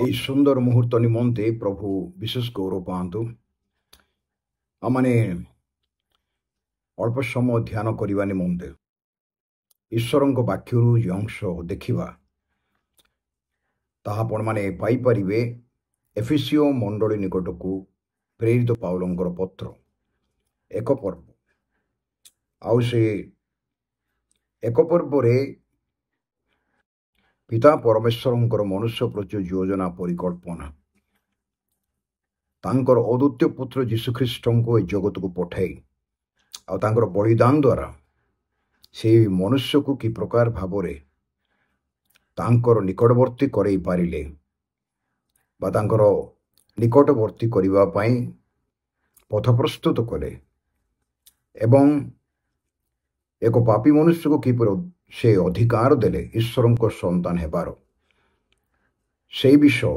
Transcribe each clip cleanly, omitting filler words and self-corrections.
এই ସୁନ୍ଦର ମୁହୂର୍ତ୍ତ ନିମନ୍ତେ ପ୍ରଭୁ ବିଶେଷ ଗୌରବ ପାଆନ୍ତୁ। ଆମମାନେ ଅଳ୍ପ ସମୟ ଧ୍ୟାନ କରିବା ନିମନ୍ତେ ଈଶ୍ୱରଙ୍କ ବାକ୍ୟରୁ ଯେଉଁ ଅଂଶ ଦେଖିବା ତାହା ଆପଣମାନେ ପାଇପାରିବେ ଏଫେସିଓ ମଣ୍ଡଳୀ ନିକଟକୁ ପ୍ରେରିତ ପାଉଲଙ୍କର ପତ୍ର ଏକ ପର୍ବ। ଆଉ ସେ ଏକ ପର୍ବରେ ପିତା ପରମେଶ୍ୱରଙ୍କର ମନୁଷ୍ୟ ପ୍ରତି ଯୋଜନା ପରିକଳ୍ପନା ତାଙ୍କର ଅଦ୍ୱିତୀୟ ପୁତ୍ର ଯୀଶୁଖ୍ରୀଷ୍ଟଙ୍କୁ ଏ ଜଗତକୁ ପଠାଇ ଆଉ ତାଙ୍କର ବଳିଦାନ ଦ୍ୱାରା ସେହି ମନୁଷ୍ୟକୁ କି ପ୍ରକାର ଭାବରେ ତାଙ୍କର ନିକଟବର୍ତ୍ତୀ କରାଇ ପାରିଲେ ବା ତାଙ୍କର ନିକଟବର୍ତ୍ତୀ କରିବା ପାଇଁ ପଥ ପ୍ରସ୍ତୁତ କଲେ ଏବଂ ଏକ ପାପୀ ମନୁଷ୍ୟକୁ କିପରି ସେ ଅଧିକାର ଦେଲେ ଈଶ୍ୱରଙ୍କ ସନ୍ତାନ ହେବାର ସେହି ବିଷୟ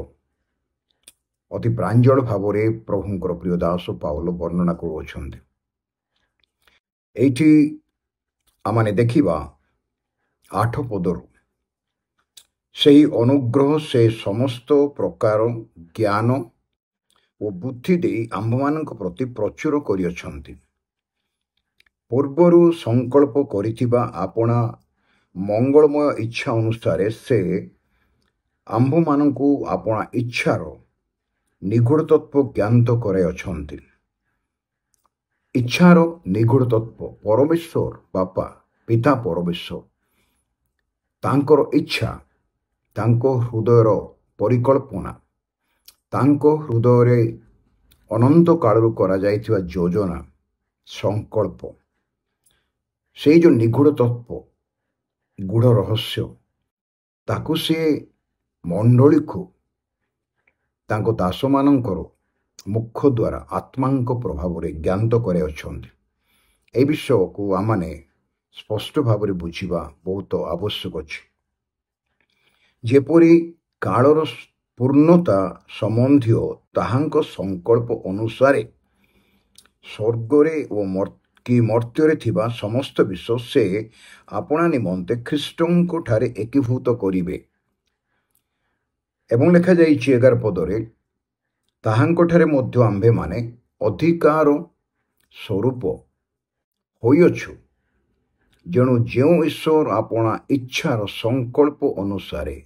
ଅତି ପ୍ରାଞ୍ଜଳ ଭାବରେ ପ୍ରଭୁଙ୍କର ପ୍ରିୟ ଦାସ ପାଉଲ ବର୍ଣ୍ଣନା କରୁଅଛନ୍ତି। ଏଇଠି ଆମମାନେ ଦେଖିବା 8 ପଦରୁ ସେହି ଅନୁଗ୍ରହ ସେ ସମସ୍ତ ପ୍ରକାର ଜ୍ଞାନ ଓ ବୁଦ୍ଧି ଦେଇ ଆମ୍ଭମାନଙ୍କ ପ୍ରତି ପ୍ରଚୁର କରିଅଛନ୍ତି। ପୂର୍ବରୁ ସଂକଳ୍ପ କରିଥିବା ଆପଣା ମଙ୍ଗଳମୟ ଇଚ୍ଛା ଅନୁସାରେ ସେ ଆମ୍ଭମାନଙ୍କୁ ଆପଣା ଇଚ୍ଛାର ନିଗୁଢ଼ ତତ୍ତ୍ୱ ଜ୍ଞାତ କରାଇଅଛନ୍ତି। ଇଚ୍ଛାର ନିଗୁଢ଼ ତତ୍ତ୍ୱ ପରମେଶ୍ୱର ବାପା ପିତା ପରମେଶ୍ୱର ତାଙ୍କର ଇଚ୍ଛା ତାଙ୍କ ହୃଦୟର ପରିକଳ୍ପନା ତାଙ୍କ ହୃଦୟରେ ଅନନ୍ତ କାଳରୁ କରାଯାଇଥିବା ଯୋଜନା ସଂକଳ୍ପ ସେଇ ଯେଉଁ ନିଗୁଢ଼ ତତ୍ତ୍ୱ ଗୂଢ଼ ରହସ୍ୟ ତାକୁ ସେ ମଣ୍ଡଳୀକୁ ତାଙ୍କ ଦାସମାନଙ୍କର ମୁଖ ଦ୍ୱାରା ଆତ୍ମାଙ୍କ ପ୍ରଭାବରେ ଜ୍ଞାତ କରାଇଅଛନ୍ତି। ଏ ବିଷୟକୁ ଆମମାନେ ସ୍ପଷ୍ଟ ଭାବରେ ବୁଝିବା ବହୁତ ଆବଶ୍ୟକ ଅଛି। ଯେପରି କାଳର ପୂର୍ଣ୍ଣତା ସମ୍ବନ୍ଧୀୟ ତାହାଙ୍କ ସଂକଳ୍ପ ଅନୁସାରେ ସ୍ୱର୍ଗରେ ଓ ମର୍ତ୍ତ୍ୟରେ ଥିବା ସମସ୍ତ ବିଷୟ ସେ ଆପଣା ନିମନ୍ତେ ଖ୍ରୀଷ୍ଟଙ୍କ ଠାରେ ଏକୀଭୂତ କରିବେ। ଏବଂ ଲେଖାଯାଇଛି 11 ପଦରେ ତାହାଙ୍କଠାରେ ମଧ୍ୟ ଆମ୍ଭେମାନେ ଅଧିକାର ସ୍ୱରୂପ ହୋଇଅଛୁ, ଯେଣୁ ଯେଉଁ ଈଶ୍ୱର ଆପଣା ଇଚ୍ଛାର ସଂକଳ୍ପ ଅନୁସାରେ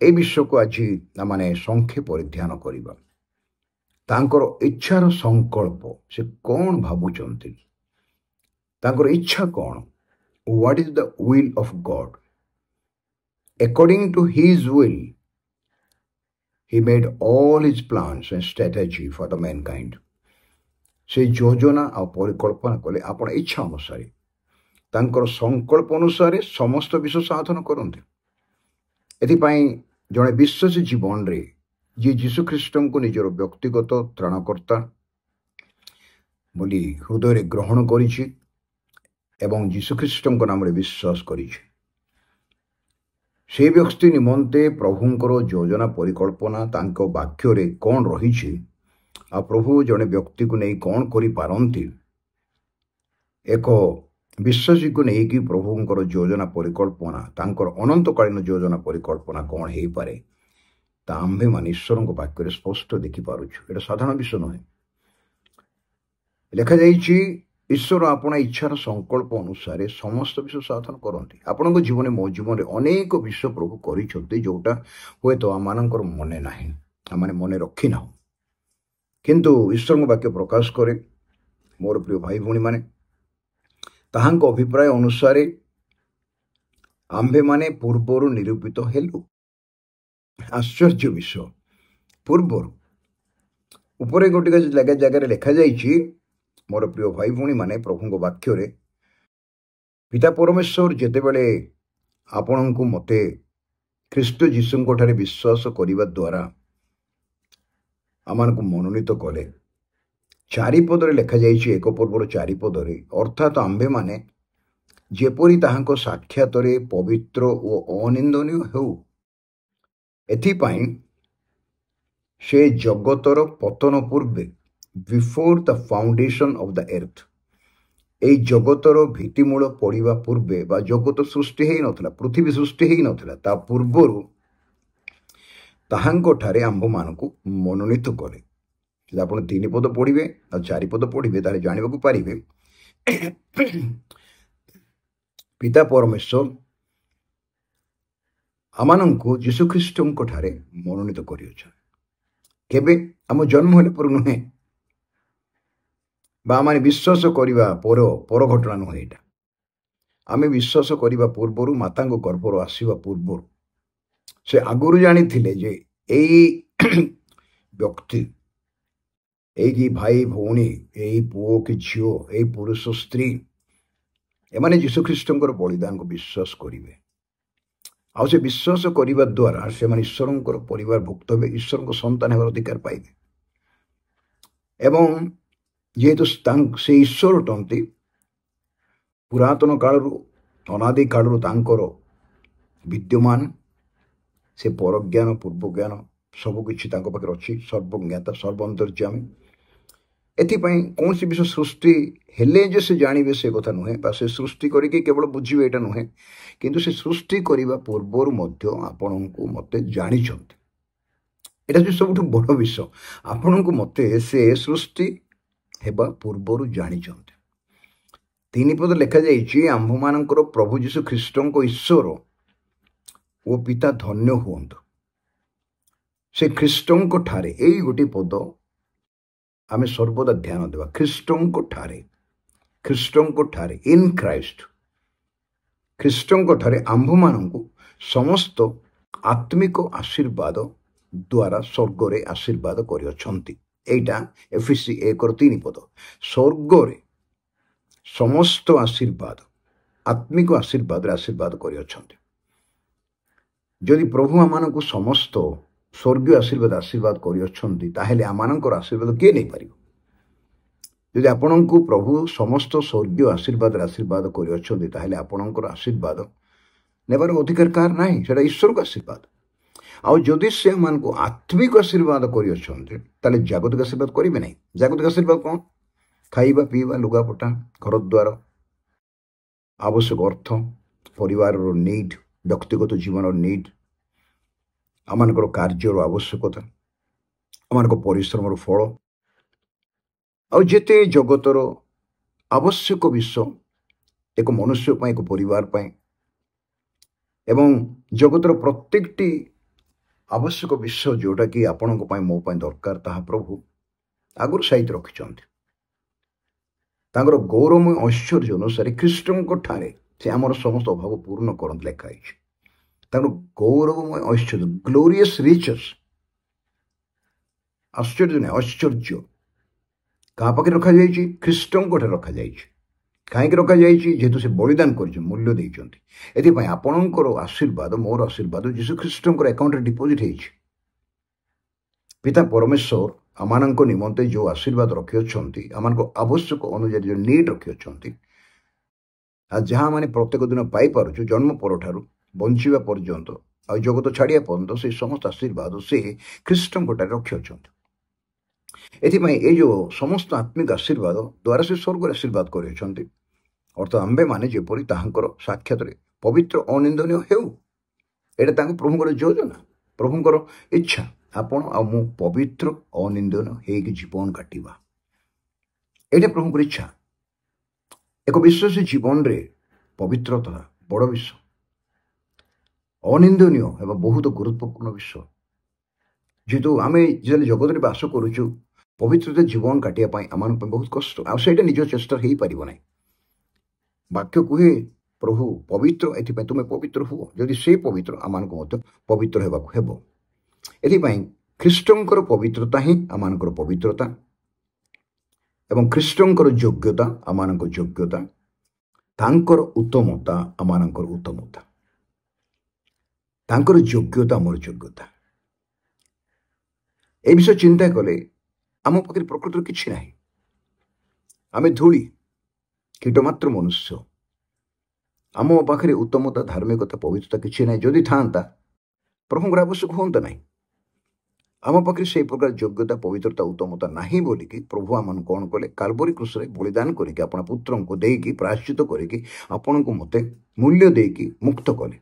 ଏ ବିଷୟକୁ ଆଜି ଆମମାନେ ସଂକ୍ଷେପରେ ଧ୍ୟାନ କରିବା। ତାଙ୍କର ଇଚ୍ଛାର ସଂକଳ୍ପ ସେ କ'ଣ ଭାବୁଛନ୍ତି, ତାଙ୍କର ଇଚ୍ଛା କ'ଣ? What is the will of God? According to his will, he made all his plans and strategy for the mankind. ସେ ଯୋଜନା ଆଉ ପରିକଳ୍ପନା କଲେ ଆପଣ ଇଚ୍ଛା ଅନୁସାରେ ତାଙ୍କର ସଂକଳ୍ପ ଅନୁସାରେ ସମସ୍ତ ବିଷୟ ସାଧନ କରନ୍ତି। ଏଥିପାଇଁ ଜଣେ ବିଶ୍ୱାସୀ ଜୀବନରେ ଯିଏ ଯୀଶୁଖ୍ରୀଷ୍ଟଙ୍କୁ ନିଜର ବ୍ୟକ୍ତିଗତ ତ୍ରାଣକର୍ତ୍ତା ବୋଲି ହୃଦୟରେ ଗ୍ରହଣ କରିଛି ଏବଂ ଯୀଶୁଖ୍ରୀଷ୍ଟଙ୍କ ନାମରେ ବିଶ୍ୱାସ କରିଛି, ସେହି ବ୍ୟକ୍ତି ନିମନ୍ତେ ପ୍ରଭୁଙ୍କର ଯୋଜନା ପରିକଳ୍ପନା ତାଙ୍କ ବାକ୍ୟରେ କ'ଣ ରହିଛି ଆଉ ପ୍ରଭୁ ଜଣେ ବ୍ୟକ୍ତିକୁ ନେଇ କ'ଣ କରିପାରନ୍ତି, ଏକ ବିଶ୍ୱାସୀକୁ ନେଇକି ପ୍ରଭୁଙ୍କର ଯୋଜନା ପରିକଳ୍ପନା ତାଙ୍କର ଅନନ୍ତକାଳୀନ ଯୋଜନା ପରିକଳ୍ପନା କ'ଣ ହେଇପାରେ ତା ଆମ୍ଭେମାନେ ଈଶ୍ୱରଙ୍କ ବାକ୍ୟରେ ସ୍ପଷ୍ଟ ଦେଖିପାରୁଛୁ। ଏଇଟା ସାଧାରଣ ବିଷୟ ନୁହେଁ। ଲେଖାଯାଇଛି ଈଶ୍ୱର ଆପଣା ଇଚ୍ଛାର ସଂକଳ୍ପ ଅନୁସାରେ ସମସ୍ତ ବିଷୟ ସାଧନ କରନ୍ତି। ଆପଣଙ୍କ ଜୀବନରେ ମୋ ଜୀବନରେ ଅନେକ ବିଷୟ ପ୍ରଭୁ କରିଛନ୍ତି ଯେଉଁଟା ହୁଏତ ଆମମାନଙ୍କର ମନେ ନାହିଁ, ଆମମାନେ ମନେ ରଖିନାହୁଁ, କିନ୍ତୁ ଈଶ୍ୱରଙ୍କ ବାକ୍ୟ ପ୍ରକାଶ କରେ ମୋର ପ୍ରିୟ ଭାଇ ଭଉଣୀମାନେ ତାହାଙ୍କ ଅଭିପ୍ରାୟ ଅନୁସାରେ ଆମ୍ଭେମାନେ ପୂର୍ବରୁ ନିରୂପିତ ହେଲୁ। ଆଶ୍ଚର୍ଯ୍ୟ ବିଷୟ, ପୂର୍ବରୁ ଉପରେ ଗୋଟେ ଜାଗାରେ ଲେଖାଯାଇଛି ମୋର ପ୍ରିୟ ଭାଇ ଭଉଣୀମାନେ ପ୍ରଭୁଙ୍କ ବାକ୍ୟରେ ପିତା ପରମେଶ୍ୱର ଯେତେବେଳେ ଆପଣଙ୍କୁ ମୋତେ ଖ୍ରୀଷ୍ଟ ଯୀଶୁଙ୍କ ଠାରେ ବିଶ୍ୱାସ କରିବା ଦ୍ୱାରା ଆମମାନଙ୍କୁ ମନୋନୀତ କଲେ। 4 ପଦରେ ଲେଖାଯାଇଛି 1 ପର୍ବର 4 ପଦରେ ଅର୍ଥାତ୍ ଆମ୍ଭେମାନେ ଯେପରି ତାହାଙ୍କ ସାକ୍ଷାତରେ ପବିତ୍ର ଓ ଅନିନ୍ଦନୀୟ ହେଉ, ଏଥିପାଇଁ ସେ ଜଗତର ପତନ ପୂର୍ବେ before the foundation of the earth এই ଜଗତର ଭିତ୍ତିମୂଳ ପଡ଼ିବା ପୂର୍ବେ ବା ଜଗତ ସୃଷ୍ଟି ହେଇନଥିଲା, ପୃଥିବୀ ସୃଷ୍ଟି ହେଇନଥିଲା, ତା ପୂର୍ବରୁ ତାହାଙ୍କଠାରେ ଆମ୍ଭମାନଙ୍କୁ ମନୋନୀତ କଲେ। ଯଦି ଆପଣ 3 ପଦ ପଢ଼ିବେ ଆଉ 4 ପଦ ପଢ଼ିବେ ତାହେଲେ ଜାଣିବାକୁ ପାରିବେ ପିତା ପରମେଶ୍ୱର ଆମମାନଙ୍କୁ ଯୀଶୁଖ୍ରୀଷ୍ଟଙ୍କଠାରେ ମନୋନୀତ କରିଅଛନ୍ତି। କେବେ? ଆମ ଜନ୍ମ ହେଲେ ପରେ ନୁହେଁ, ବା ଆମେ ବିଶ୍ୱାସ କରିବା ପର ଘଟଣା ନୁହେଁ। ଏଇଟା ଆମେ ବିଶ୍ୱାସ କରିବା ପୂର୍ବରୁ, ମାତାଙ୍କ ଗର୍ଭରୁ ଆସିବା ପୂର୍ବରୁ ସେ ଆଗରୁ ଜାଣିଥିଲେ ଯେ ଏଇ ବ୍ୟକ୍ତି, ଏଇ ଭାଇ ଭଉଣୀ, ଏଇ ପୁଅ କି ଝିଅ, ଏଇ ପୁରୁଷ ସ୍ତ୍ରୀ, ଏମାନେ ଯୀଶୁଖ୍ରୀଷ୍ଟଙ୍କର ବଳିଦାନକୁ ବିଶ୍ୱାସ କରିବେ। ଆଉ ସେ ବିଶ୍ୱାସ କରିବା ଦ୍ୱାରା ସେମାନେ ଈଶ୍ୱରଙ୍କର ପରିବାରଭୁକ୍ତ ହେବେ, ଈଶ୍ୱରଙ୍କ ସନ୍ତାନ ହେବାର ଅଧିକାର ପାଇବେ। ଏବଂ ଯେହେତୁ ସେ ଈଶ୍ୱର ଅଟନ୍ତି, ପୁରାତନ କାଳରୁ, ଅନାଦି କାଳରୁ ତାଙ୍କର ବିଦ୍ୟମାନ, ସେ ପରଜ୍ଞାନ, ପୂର୍ବଜ୍ଞାନ ସବୁକିଛି ତାଙ୍କ ପାଖରେ ଅଛି, ସର୍ବଜ୍ଞାତା, ସର୍ବଅନ୍ତର୍ଯ୍ୟାମୀ। ଏଥିପାଇଁ କୌଣସି ବିଷୟ ସୃଷ୍ଟି ହେଲେ ଯେ ସେ ଜାଣିବେ ସେ କଥା ନୁହେଁ, ବା ସେ ସୃଷ୍ଟି କରିକି କେବଳ ବୁଝିବେ ଏଇଟା ନୁହେଁ, କିନ୍ତୁ ସେ ସୃଷ୍ଟି କରିବା ପୂର୍ବରୁ ମଧ୍ୟ ଆପଣଙ୍କୁ ମୋତେ ଜାଣିଛନ୍ତି। ଏଇଟା ହେଉଛି ସବୁଠୁ ବଡ଼ ବିଷୟ। ଆପଣଙ୍କୁ ମୋତେ ସେ ସୃଷ୍ଟି ହେବା ପୂର୍ବରୁ ଜାଣିଛନ୍ତି। 3 ପଦ ଲେଖାଯାଇଛି, ଆମ୍ଭମାନଙ୍କର ପ୍ରଭୁ ଯୀଶୁଖ୍ରୀଷ୍ଟଙ୍କ ଈଶ୍ୱର ଓ ପିତା ଧନ୍ୟ ହୁଅନ୍ତୁ। ସେ ଖ୍ରୀଷ୍ଟଙ୍କ ଠାରେ, ଏଇ ଗୋଟିଏ ପଦ ଆମେ ସର୍ବଦା ଧ୍ୟାନ ଦେବା। ଖ୍ରୀଷ୍ଟଙ୍କ ଠାରେ, ଇନ୍ କ୍ରାଇଷ୍ଟ, ଖ୍ରୀଷ୍ଟଙ୍କ ଠାରେ ଆମ୍ଭମାନଙ୍କୁ ସମସ୍ତ ଆତ୍ମିକ ଆଶୀର୍ବାଦ ଦ୍ୱାରା ସ୍ୱର୍ଗରେ ଆଶୀର୍ବାଦ କରିଅଛନ୍ତି। ଏଇଟା ଏଫେସୀ 1:3 ପଦ। ସ୍ୱର୍ଗରେ ସମସ୍ତ ଆଶୀର୍ବାଦ, ଆତ୍ମିକ ଆଶୀର୍ବାଦରେ ଆଶୀର୍ବାଦ କରିଅଛନ୍ତି। ଯଦି ପ୍ରଭୁ ଆମମାନଙ୍କୁ ସମସ୍ତ ସ୍ୱର୍ଗୀୟ ଆଶୀର୍ବାଦ କରିଅଛନ୍ତି, ତାହେଲେ ଆମମାନଙ୍କର ଆଶୀର୍ବାଦ କିଏ ନେଇପାରିବ? ଯଦି ଆପଣଙ୍କୁ ପ୍ରଭୁ ସମସ୍ତ ସ୍ୱର୍ଗୀୟ ଆଶୀର୍ବାଦରେ ଆଶୀର୍ବାଦ କରିଅଛନ୍ତି, ତାହେଲେ ଆପଣଙ୍କର ଆଶୀର୍ବାଦ ନେବାର ଅଧିକାର କାହାର ନାହିଁ? ସେଟା ଈଶ୍ୱରଙ୍କ ଆଶୀର୍ବାଦ। ଆଉ ଯଦି ସେ ଆମମାନଙ୍କୁ ଆତ୍ମିକ ଆଶୀର୍ବାଦ କରିଅଛନ୍ତି, ତାହେଲେ ଜାଗତିକ ଆଶୀର୍ବାଦ କରିବେ ନାହିଁ। ଜାଗତିକ ଆଶୀର୍ବାଦ କ'ଣ? ଖାଇବା, ପିଇବା, ଲୁଗାପଟା, ଘରଦ୍ୱାର, ଆବଶ୍ୟକ ଅର୍ଥ, ପରିବାରର ନିଡ୍, ବ୍ୟକ୍ତିଗତ ଜୀବନର ନିଡ୍, ଆମମାନଙ୍କର କାର୍ଯ୍ୟର ଆବଶ୍ୟକତା, ଆମମାନଙ୍କ ପରିଶ୍ରମର ଫଳ, ଆଉ ଯେତେ ଜଗତର ଆବଶ୍ୟକ ବିଷୟ ଏକ ମନୁଷ୍ୟ ପାଇଁ, ଏକ ପରିବାର ପାଇଁ, ଏବଂ ଜଗତର ପ୍ରତ୍ୟେକଟି ଆବଶ୍ୟକ ବିଷୟ ଯେଉଁଟାକି ଆପଣଙ୍କ ପାଇଁ, ମୋ ପାଇଁ ଦରକାର, ତାହା ପ୍ରଭୁ ଆଗରୁ ସାଇତି ରଖିଛନ୍ତି। ତାଙ୍କର ଗୌରବମୟ ଐଶ୍ୱର୍ଯ୍ୟ ଅନୁସାରେ ଖ୍ରୀଷ୍ଟଙ୍କ ଠାରେ ସେ ଆମର ସମସ୍ତ ଅଭାବ ପୂର୍ଣ୍ଣ କରନ୍ତି ଲେଖା ହେଇଛି। ତାଙ୍କର ଗୌରବମୟ ଐଶ୍ୱର୍ଯ୍ୟ, ଗ୍ଲୋରିୟସ୍ ରିଚେସ୍, ଆଶ୍ଚର୍ଯ୍ୟ ନାହିଁ, ଐଶ୍ୱର୍ଯ୍ୟ କାହା ପାଖରେ ରଖାଯାଇଛି? ଖ୍ରୀଷ୍ଟଙ୍କ ଠାରେ ରଖାଯାଇଛି। କାହିଁକି ରଖାଯାଇଛି? ଯେହେତୁ ସେ ବଳିଦାନ କରିଛନ୍ତି, ମୂଲ୍ୟ ଦେଇଛନ୍ତି। ଏଥିପାଇଁ ଆପଣଙ୍କର ଆଶୀର୍ବାଦ, ମୋର ଆଶୀର୍ବାଦ ଯୀଶୁଖ୍ରୀଷ୍ଟଙ୍କର ଆକାଉଣ୍ଟରେ ଡିପୋଜିଟ୍ ହେଇଛି। ପିତା ପରମେଶ୍ୱର ଆମମାନଙ୍କ ନିମନ୍ତେ ଯେଉଁ ଆଶୀର୍ବାଦ ରଖିଅଛନ୍ତି, ଆମମାନଙ୍କ ଆବଶ୍ୟକ ଅନୁଯାୟୀ ଯେଉଁ ନିଡ୍ ରଖିଅଛନ୍ତି, ଆଉ ଯାହା ଆମେ ପ୍ରତ୍ୟେକ ଦିନ ପାଇପାରୁଛୁ ଜନ୍ମ ପରଠାରୁ ବଞ୍ଚିବା ପର୍ଯ୍ୟନ୍ତ, ଆଉ ଜଗତ ଛାଡ଼ିବା ପର୍ଯ୍ୟନ୍ତ, ସେ ସମସ୍ତ ଆଶୀର୍ବାଦ ସେ ଖ୍ରୀଷ୍ଟଙ୍କଠାରେ ରଖିଅଛନ୍ତି। ଏଥିପାଇଁ ଏ ଯେଉଁ ସମସ୍ତ ଆତ୍ମିକ ଆଶୀର୍ବାଦ ଦ୍ୱାରା ସେ ସ୍ୱର୍ଗରେ ଆଶୀର୍ବାଦ କରିଅଛନ୍ତି। ଅର୍ଥାତ୍ ଆମ୍ଭେମାନେ ଯେପରି ତାହାଙ୍କର ସାକ୍ଷାତରେ ପବିତ୍ର, ଅନିନ୍ଦନୀୟ ହେଉ। ଏଇଟା ତାଙ୍କ ପ୍ରଭୁଙ୍କର ଯୋଜନା, ପ୍ରଭୁଙ୍କର ଇଚ୍ଛା। ଆପଣ ଆଉ ମୁଁ ପବିତ୍ର, ଅନିନ୍ଦନୀୟ ହେଇକି ଜୀବନ କାଟିବା, ଏଇଟା ପ୍ରଭୁଙ୍କର ଇଚ୍ଛା। ଏକ ବିଶ୍ୱାସୀ ଜୀବନରେ ପବିତ୍ରତା ବଡ଼ ବିଷୟ, ଅନିନ୍ଦନୀୟ ହେବା ବହୁତ ଗୁରୁତ୍ୱପୂର୍ଣ୍ଣ ବିଷୟ। ଯେହେତୁ ଆମେ ଯେତେବେଳେ ଜଗତରେ ବାସ କରୁଛୁ, ପବିତ୍ରତା ଜୀବନ କାଟିବା ପାଇଁ ଆମମାନଙ୍କ ପାଇଁ ବହୁତ କଷ୍ଟ, ଆଉ ସେଇଟା ନିଜ ଚେଷ୍ଟାରେ ହେଇପାରିବ ନାହିଁ। ବାକ୍ୟ କୁହେ, ପ୍ରଭୁ ପବିତ୍ର, ଏଥିପାଇଁ ତୁମେ ପବିତ୍ର ହୁଅ। ଯଦି ସେ ପବିତ୍ର, ଆମମାନଙ୍କୁ ମଧ୍ୟ ପବିତ୍ର ହେବାକୁ ହେବ। ଏଥିପାଇଁ ଖ୍ରୀଷ୍ଟଙ୍କର ପବିତ୍ରତା ହିଁ ଆମମାନଙ୍କର ପବିତ୍ରତା, ଏବଂ ଖ୍ରୀଷ୍ଟଙ୍କର ଯୋଗ୍ୟତା ଆମମାନଙ୍କ ଯୋଗ୍ୟତା, ତାଙ୍କର ଉତ୍ତମତା ଆମମାନଙ୍କର ଉତ୍ତମତା, ତାଙ୍କର ଯୋଗ୍ୟତା ଆମର ଯୋଗ୍ୟତା। ଏ ବିଷୟ ଚିନ୍ତା କଲେ ଆମ ପାଖରେ ପ୍ରକୃତରେ କିଛି ନାହିଁ। ଆମେ ଧୂଳି, କୀଟମାତ୍ର ମନୁଷ୍ୟ। ଆମ ପାଖରେ ଉତ୍ତମତା, ଧାର୍ମିକତା, ପବିତ୍ରତା କିଛି ନାହିଁ। ଯଦି ଥାଆନ୍ତା, ପ୍ରଭୁଙ୍କର ଆବଶ୍ୟକ ହୁଅନ୍ତା ନାହିଁ। आम पाखे से प्रकार योग्यता पवित्रता उत्तमता नहीं बोलिकी प्रभु आम कौन कले काल्वरी क्रूस बलिदान करके आपण पुत्र को देकी प्रायश्चित करके आपण को मते मूल्य देकी मुक्त कले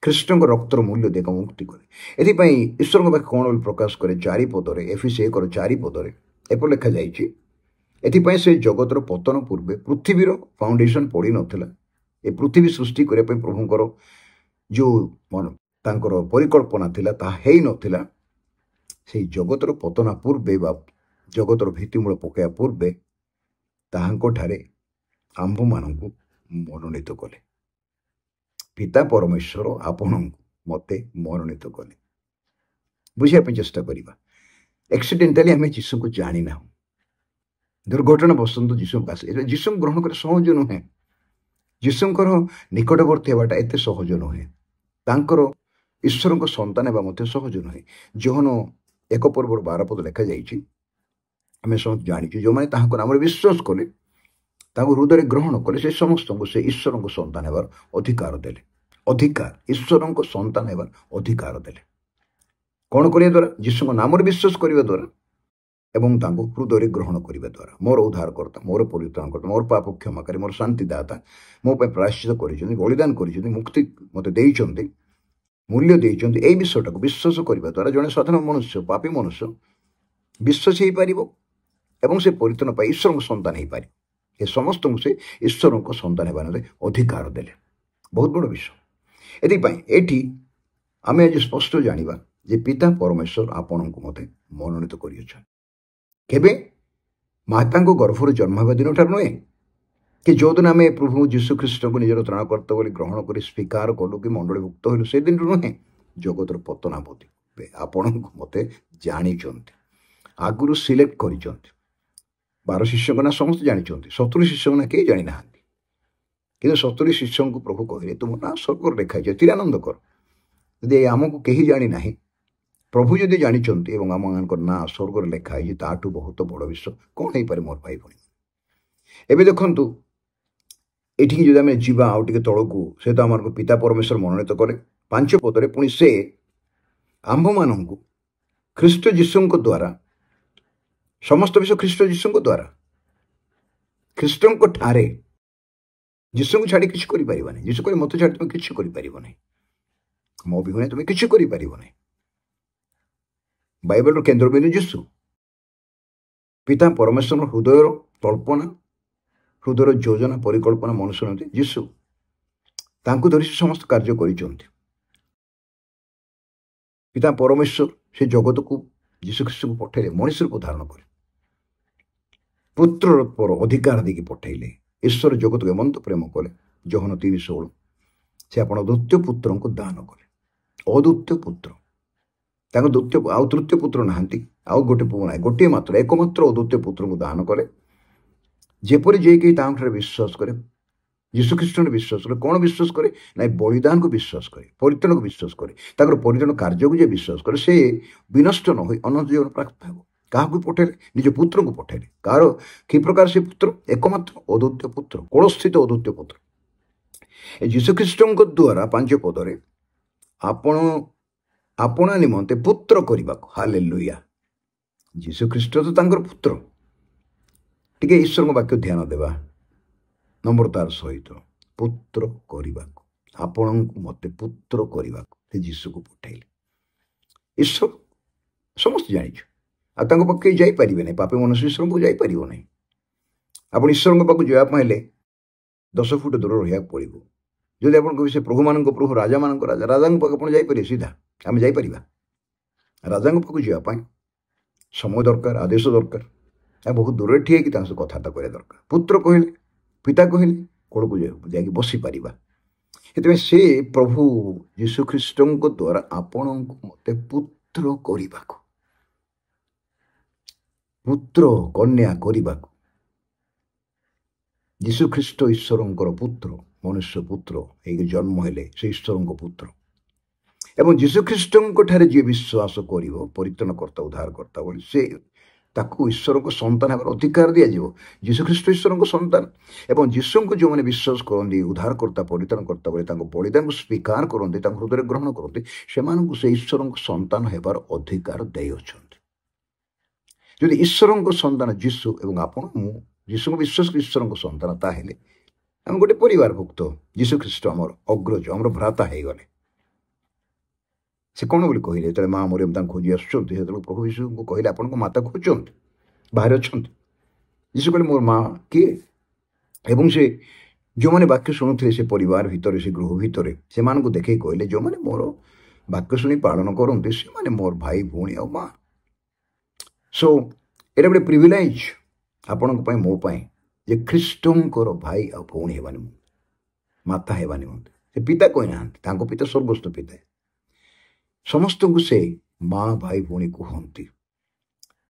ख्रीष्ट रक्तर मूल्य देक मुक्ति कले एपाई ईश्वर पाखे कौन प्रकाश करे 4 पदरे एफिसी 1:4 पदरे एप लिखा जाए से जगतर पतन पूर्वे पृथ्वीर फाउंडेशन पड़ी नाला ए पृथ्वी सृष्टि करने प्रभुंर जो तांकर परिकल्पना थिला ता हेई नथिला से जगतर पतना पूर्वे बा जगतर भित्तिमूल पकया पूर्वे ताहांको ठारे आंभ मानंकु मनोनीत कले पिता परमेश्वर आपण मते मनोनीत कले बुझिया पे चेष्टा करिबा एक्सीडेंटली हमें जीसु को जानी ना दुर्घटना बसंत जीसु पास जीसु ग्रहण करे सहज नुहे जीसुंकर निकटवर्ती हेबाटा एते सहज नुहे तांकर ईश्वर को संतान हेबा मते सहज नुहे जोहन 1:12 पद लिखा जाइछि आमे समस्त जानिछु जो माने ताहाको नाम विश्वास कले ताको हृदय ग्रहण कले से समस्त को से ईश्वर को संतान हेबार अधिकार देले अधिकार ईश्वर को संतान हेबार अधिकार देले कौन करिया द्वारा जीसु को नाम विश्वास करिया द्वारा एवं ताको हृदय ग्रहण करिया द्वारा मोर उद्धारकर्ता मोर परित्राणकर्ता मोर पाप क्षमाकारी मोर शांतिदाता मो पे प्रायश्चित करिसेंती बलिदान करिसेंती मुक्ति मते देइचंती मूल्य देइचंती एई विषयटा को विश्वास करिया द्वारा जने साधारण मनुष्य पापी मनुष्य विश्वास हेई पारिबो एवं से परित्राण पाई ईश्वर को संतान हेई पारि ए समस्त को से ईश्वर को संतान हेबारे अधिकार देले बहुत बड़ विषय एथि एठी आमे आज स्पष्ट जानिबा जे पिता परमेश्वर आपण को मते मनोनीत करियछन केबे माता को गर्भर जन्म हेबा दिन ठार नुहे कि जो दिन आम प्रभु जीशु ख्रीष्ट को निजर त्राणकर्ता बोली ग्रहण कर स्वीकार कलु कि मंडलीभुक्त हलु से दिन नुहे जगतर पतनावधि आपण को मते जानी आगुरी सिलेक्ट कर 12 शिष्य ना समस्त जानी 70 शिष्य ना कई जानी ना कि 70 शिष्य को प्रभु कहले तुम ना स्वर्ग लिखाई तीर आनंद कर यदि आमको कहीं जानी ना प्रभु जदि जानी आम ना स्वर्ग लिखाई ताठू बहुत बड़ विषय कौन हो पारे मोर भाई भाई एवं देखु ये जो आम जा आउ टे तौक से तो आम पिता परमेश्वर मनोनीत कले 5 पदरे पुणी से आंभ मान ख्रीष्ट जीशु द्वारा समस्त विषय ख्रीष्ट जीशु द्वारा ख्रीष्ट ठारे जीशु को छाड़ी किसी कर जीशु कह मत छाड़ी तुम किसी कर मो विहुने तुम किसी कर बाइबल केन्द्रबिंदु जीशु पिता परमेश्वर हृदय कल्पना हृदय योजना परिकल्पना मनुष्य नती जीशु तांको धरी से समस्त कार्य करिसेंती पिता परमेश्वर से जगत को जीशु ख्रीष्ट को पठेले मनुष्य रूप धारण करे पुत्र पर अधिकार देकी पठेले ईश्वर जगत को एमंत प्रेम कले जोहन 3:16 से आपण द्वितीय पुत्र को दान कले अद्वितीय पुत्र तांको द्वितीय आउ तृतीय पुत्र नहांती आउ गोटे पुओ ना गोटे मात्र एकमात्र अद्वितीय पुत्र को दान कले जेपरी जे कि तांठरे विश्वास करे जीशु ख्रीष्ट विश्वास करे कौन विश्वास करे ना बलिदान को विश्वास करे परित्राण को विश्वास करे ताकर परित्राण कार्य को जे विश्वास करे से विनष्ट न होई अनंत जीवन प्राप्त हेबो क्या पठेले निज पुत्र को पठेले कार कि प्रकार से पुत्र एकमात्र अद्वितीय पुत्र कोलस्थित अद्वितीय पुत्र जीशु ख्रीष्ट द्वारा 5 पदरे आपण आपणा निमंते पुत्र करने हालेलुया जीशु ख्रीष्ट तो तांकर पुत्र टिके ईश्वर वाक्य ध्यान देवा नम्रतार सहित पुत्र करने आपण मते पुत्र करने जीशु को पठेले ईश्वर समस्त जानी आप पाखे जापर ना पापी मनुष्य ईश्वर को जापर ना आप ईश्वर पाक जावाई 10 फुट दूर रहा पड़ो जदि आप से प्रभु मान प्रभु राजा मान राजा राजा पाक जापर सीधा आम जापर राजा पाक जावाई समय दरकार आदेश दरकार बहुत दूर ठिया कि कथबार्ता करा दरकार पुत्र कहले पिता कहले कौन को जा बसी पार से प्रभु जीशु ख्रीष्ट द्वारा आपण मते पुत्र करने पुत्र कन्या करने जीशु ख्रीष्ट ईश्वर पुत्र मनुष्य पुत्र एक जन्म हेले से ईश्वर पुत्र एवं जीशु ख्रीष्ट ठारे जी विश्वास कर परित्राण करता उद्धार करता बोली से ତାକୁ ଈଶ୍ୱରଙ୍କ ସନ୍ତାନ ହେବାର ଅଧିକାର ଦିଆଯିବ। ଯୀଶୁଖ୍ରୀଷ୍ଟ ଈଶ୍ୱରଙ୍କ ସନ୍ତାନ ଏବଂ ଯୀଶୁଙ୍କୁ ଯେଉଁମାନେ ବିଶ୍ୱାସ କରନ୍ତି ଉଦ୍ଧାରକର୍ତ୍ତା ପରିତ୍ରାଣକର୍ତ୍ତା ବୋଲି ତାଙ୍କ ବଳିଦାନକୁ ସ୍ୱୀକାର କରନ୍ତି, ତାଙ୍କ ହୃଦୟରେ ଗ୍ରହଣ କରନ୍ତି, ସେମାନଙ୍କୁ ସେ ଈଶ୍ୱରଙ୍କ ସନ୍ତାନ ହେବାର ଅଧିକାର ଦେଇଅଛନ୍ତି। ଯଦି ଈଶ୍ୱରଙ୍କ ସନ୍ତାନ ଯୀଶୁ ଏବଂ ଆପଣ ମୁଁ ଯୀଶୁଙ୍କୁ ବିଶ୍ୱାସ କରି ଈଶ୍ୱରଙ୍କ ସନ୍ତାନ, ତାହେଲେ ଆମେ ଗୋଟେ ପରିବାରଭୁକ୍ତ। ଯୀଶୁଖ୍ରୀଷ୍ଟ ଆମର ଅଗ୍ରଜ, ଆମର ଭ୍ରାତା ହେଇଗଲେ। ସେ କ'ଣ ବୋଲି କହିଲେ? ଯେତେବେଳେ ମା ମରିୟମ ତାଙ୍କୁ ଖୋଜି ଆସୁଛନ୍ତି, ସେତେବେଳେ ପ୍ରଭୁ ଯୀଶୁଙ୍କୁ କହିଲେ ଆପଣଙ୍କ ମାତା ଖୋଜୁଛନ୍ତି, ବାହାରେ ଅଛନ୍ତି। ଯୀଶୁ କହିଲେ ମୋର ମା କିଏ? ଏବଂ ସେ ଯେଉଁମାନେ ବାକ୍ୟ ଶୁଣୁଥିଲେ ସେ ପରିବାର ଭିତରେ, ସେ ଗୃହ ଭିତରେ, ସେମାନଙ୍କୁ ଦେଖେଇ କହିଲେ ଯେଉଁମାନେ ମୋର ବାକ୍ୟ ଶୁଣି ପାଳନ କରନ୍ତି ସେମାନେ ମୋର ଭାଇ ଭଉଣୀ ଆଉ ମା। ସୋ ଏଇଟା ଗୋଟେ ପ୍ରିଭିଲେଜ୍ ଆପଣଙ୍କ ପାଇଁ, ମୋ ପାଇଁ, ଯେ ଖ୍ରୀଷ୍ଟଙ୍କର ଭାଇ ଆଉ ଭଉଣୀ ହେବା ନିମନ୍ତେ, ମାତା ହେବା ନିମନ୍ତେ। ସେ ପିତା କହିନାହାନ୍ତି, ତାଙ୍କ ପିତା ସ୍ୱର୍ଗସ୍ଥ ପିତା। ସମସ୍ତଙ୍କୁ ସେ ମା ଭାଇ ଭଉଣୀ କୁହନ୍ତି।